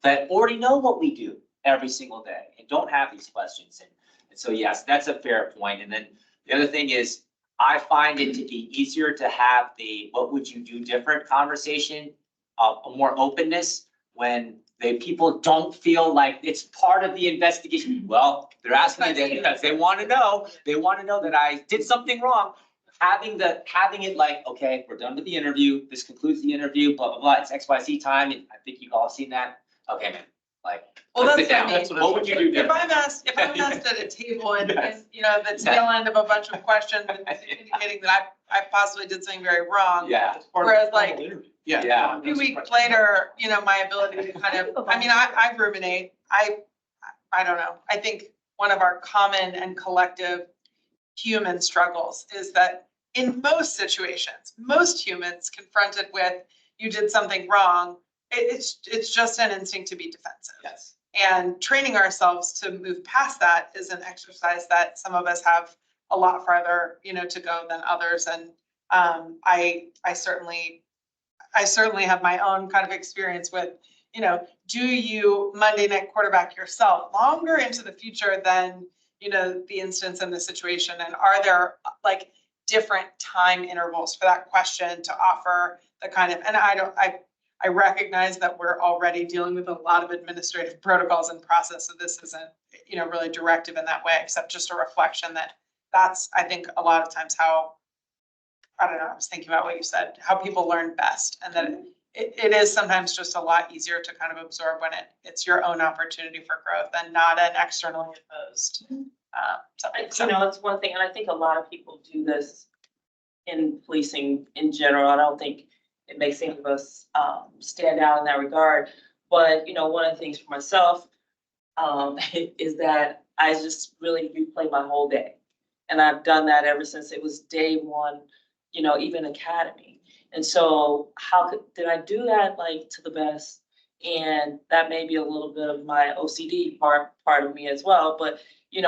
that already know what we do every single day and don't have these questions. And so, yes, that's a fair point. And then the other thing is, I find it to be easier to have the what would you do different conversation, a more openness when people don't feel like it's part of the investigation. Well, they're asking me that because they want to know that I did something wrong. Having it like, okay, we're done with the interview. This concludes the interview, blah, blah, blah. It's XYZ time. And I think you've all seen that. Okay, man, like. Well, let's that's sit down. what I mean. What would you do If different? I'm asked at a table and, Yes. the tail end of a bunch of questions indicating that I possibly did something very wrong. Yeah. Whereas like, Yeah. a few weeks later, my ability to kind of, I ruminate. I don't know. I think one of our common and collective human struggles is that in most situations, most humans confronted with you did something wrong, it's just an instinct to be defensive. Yes. And training ourselves to move past that is an exercise that some of us have a lot farther, to go than others. And I certainly have my own kind of experience with, do you Monday night quarterback yourself longer into the future than, the instance and the situation? And are there like different time intervals for that question to offer the kind of, and I recognize that we're already dealing with a lot of administrative protocols and process. So this isn't, really directive in that way, except just a reflection that's, I think, a lot of times how, I don't know, I was thinking about what you said, how people learn best. And that it is sometimes just a lot easier to kind of absorb when it's your own opportunity for growth and not an externally imposed. It's one thing, and I think a lot of people do this in policing in general. I don't think it makes any of us stand out in that regard. But, one of the things for myself is that I just really replay my whole day. And I've done that ever since it was day one, even academy. And so did I do that like to the best? And that may be a little bit of my OCD part of me as well, but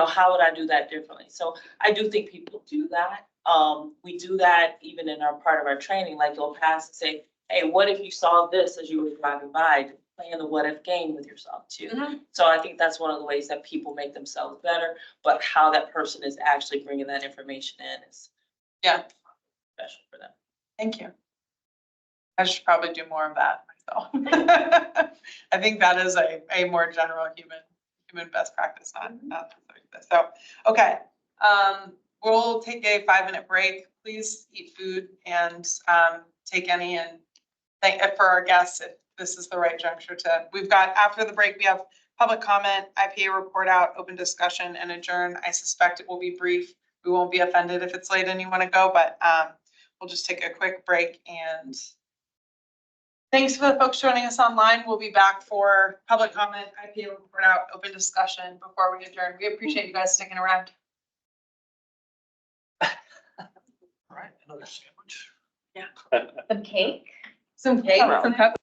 how would I do that differently? So I do think people do that. We do that even in our part of our training, like you'll pass and say, hey, what if you saw this as you were driving by? Playing the what if game with yourself too. So I think that's one of the ways that people make themselves better, but how that person is actually bringing that information in is special for them. Thank you. I should probably do more of that myself. I think that is a more general human best practice, not specific to this. So, okay. We'll take a 5-minute break. Please eat food and take any, and thank for our guests if this is the right juncture to. We've got, after the break, we have public comment, IPA report out, open discussion, and adjourn. I suspect it will be brief. We won't be offended if it's late and you want to go, but we'll just take a quick break. And thanks for the folks joining us online. We'll be back for public comment, IPA report out, open discussion before we adjourn. We appreciate you guys sticking around. All right, another sandwich. Some cake. Some cake, some pepper.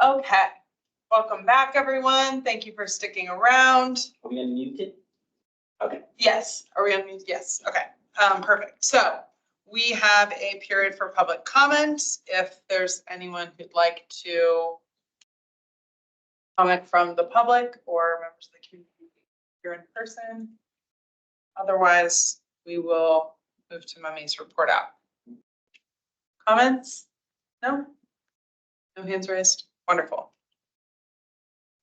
Okay, welcome back, everyone. Thank you for sticking around. Are we unmuted? Okay. Yes, are we on mute? Yes, okay, perfect. So we have a period for public comment. If there's anyone who'd like to comment from the public or members of the community here in person. Otherwise, we will move to Mummy's report out. Comments? No? No hands raised? Wonderful.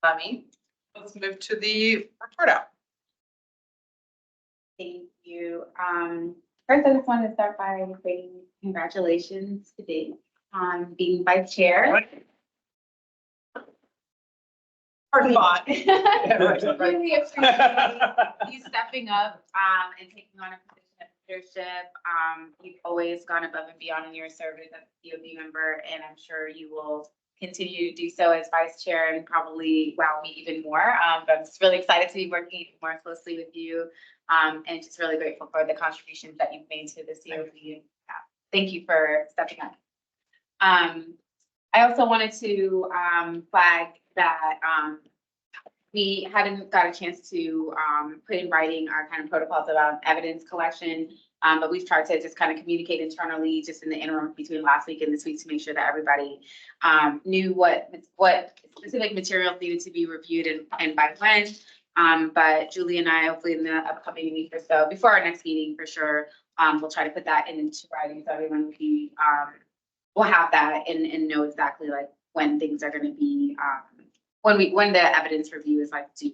Mummy, let's move to the report out. Thank you. First, I just want to start by saying congratulations today on being vice chair. Hard fought. Really appreciate you stepping up and taking on a position of leadership. You've always gone above and beyond in your service as a COB member, and I'm sure you will continue to do so as vice chair and probably wow me even more. But I'm just really excited to be working more closely with you and just really grateful for the contributions that you've made to the COB. Thank you for stepping up. I also wanted to flag that we hadn't got a chance to put in writing our kind of protocols about evidence collection, but we've tried to just kind of communicate internally just in the interim between last week and this week to make sure that everybody knew what specific materials needed to be reviewed and by when. But Julie and I, hopefully in the upcoming week or so, before our next meeting for sure, we'll try to put that into writing so everyone will be we'll have that and know exactly like when things are going to be when the evidence review is like due.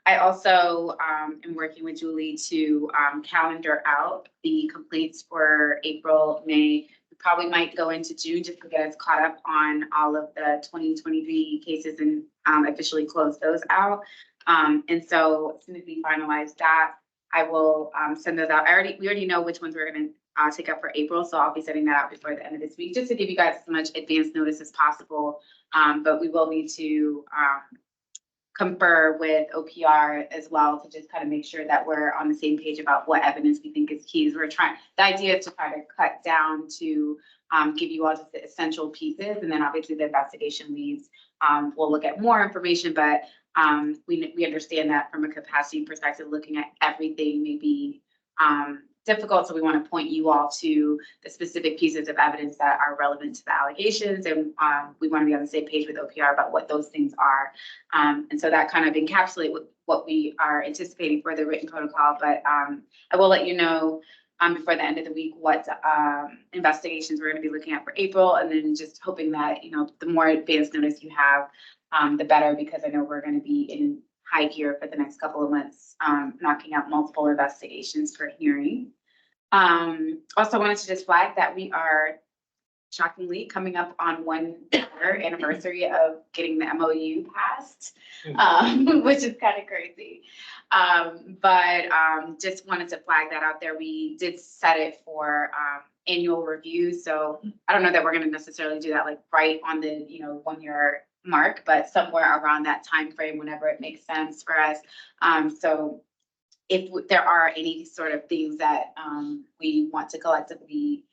I also am working with Julie to calendar out the complaints for April, May. We probably might go into June just to get us caught up on all of the 2023 cases and officially close those out. And so as soon as we finalize that, I will send those out. We already know which ones we're going to take up for April, so I'll be sending that out before the end of this week, just to give you guys as much advance notice as possible. But we will need to confer with OPR as well to just kind of make sure that we're on the same page about what evidence we think is key. The idea is to try to cut down to give you all just the essential pieces, and then obviously the investigation leads will look at more information, but we understand that from a capacity perspective, looking at everything may be difficult. So we want to point you all to the specific pieces of evidence that are relevant to the allegations. And we want to be on the same page with OPR about what those things are. And so that kind of encapsulates what we are anticipating for the written protocol. But I will let you know before the end of the week what investigations we're going to be looking at for April. And then just hoping that, the more advanced notice you have, the better, because I know we're going to be in high gear for the next couple of months, knocking out multiple investigations for hearing. Also wanted to just flag that we are shockingly coming up on 1 year anniversary of getting the MOU passed, which is kind of crazy. But just wanted to flag that out there. We did set it for annual review. So I don't know that we're going to necessarily do that like right on the 1 year mark, but somewhere around that time frame whenever it makes sense for us. So if there are any sort of things that we want to collectively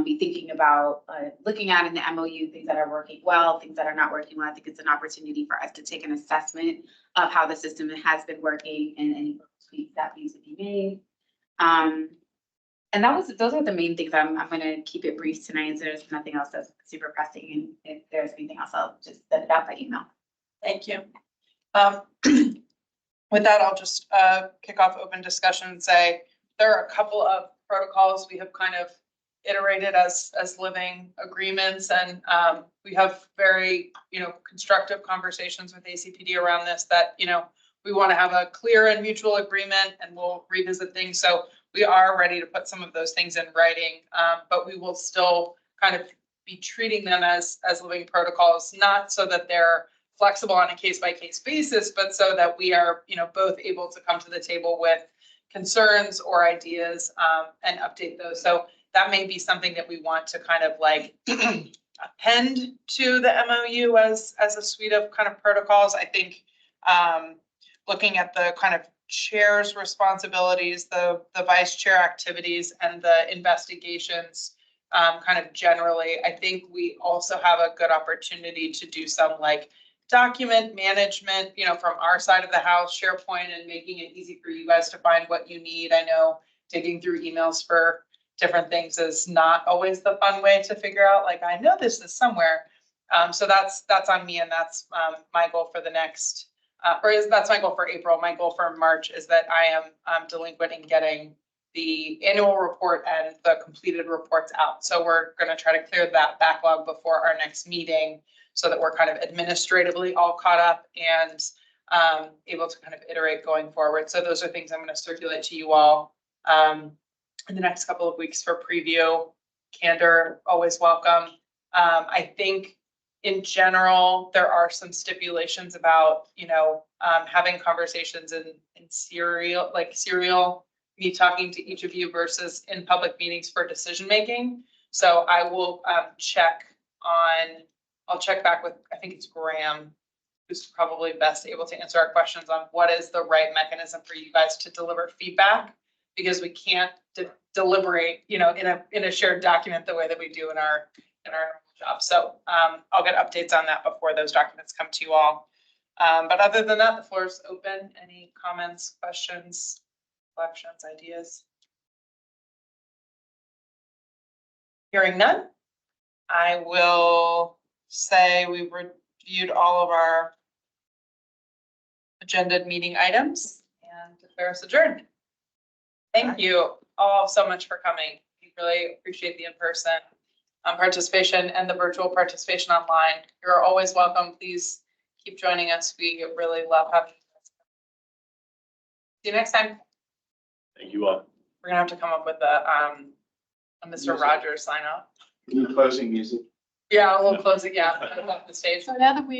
be thinking about looking at in the MOU, things that are working well, things that are not working well, I think it's an opportunity for us to take an assessment of how the system has been working and any tweaks that need to be made. And those are the main things. I'm going to keep it brief tonight. So there's nothing else that's super pressing. And if there's anything else, I'll just send it out by email. Thank you. With that, I'll just kick off open discussion and say there are a couple of protocols we have kind of iterated as living agreements, and we have very constructive conversations with ACPD around this that we want to have a clear and mutual agreement, and we'll revisit things. So we are ready to put some of those things in writing, but we will still kind of be treating them as living protocols, not so that they're flexible on a case-by-case basis, but so that we are both able to come to the table with concerns or ideas and update those. So that may be something that we want to kind of like append to the MOU as a suite of kind of protocols. I think looking at the kind of chair's responsibilities, the vice chair activities, and the investigations kind of generally. I think we also have a good opportunity to do some like document management, from our side of the house, SharePoint, and making it easy for you guys to find what you need. I know digging through emails for different things is not always the fun way to figure out, like, I know this is somewhere. So that's on me, and that's my goal for the next, that's my goal for April. My goal for March is that I am delinquent in getting the annual report and the completed reports out. So we're going to try to clear that backlog before our next meeting so that we're kind of administratively all caught up and able to kind of iterate going forward. So those are things I'm going to circulate to you all in the next couple of weeks for preview. Candor, always welcome. I think in general, there are some stipulations about, having conversations in serial, me talking to each of you versus in public meetings for decision making. So I will I'll check back with, I think it's Graham, who's probably best able to answer our questions on what is the right mechanism for you guys to deliver feedback, because we can't deliberate, in a shared document the way that we do in our job. So I'll get updates on that before those documents come to you all. But other than that, the floor is open. Any comments, questions, reflections, ideas? Hearing none, I will say we've reviewed all of our agended meeting items and declare us adjourned. Thank you all so much for coming. We really appreciate the in-person participation and the virtual participation online. You're always welcome. Please keep joining us. We really love having you. See you next time. Thank you all. We're gonna have to come up with a Mr. Rogers sign off. Closing music. Yeah, a little closing, yeah, off the stage. So now that we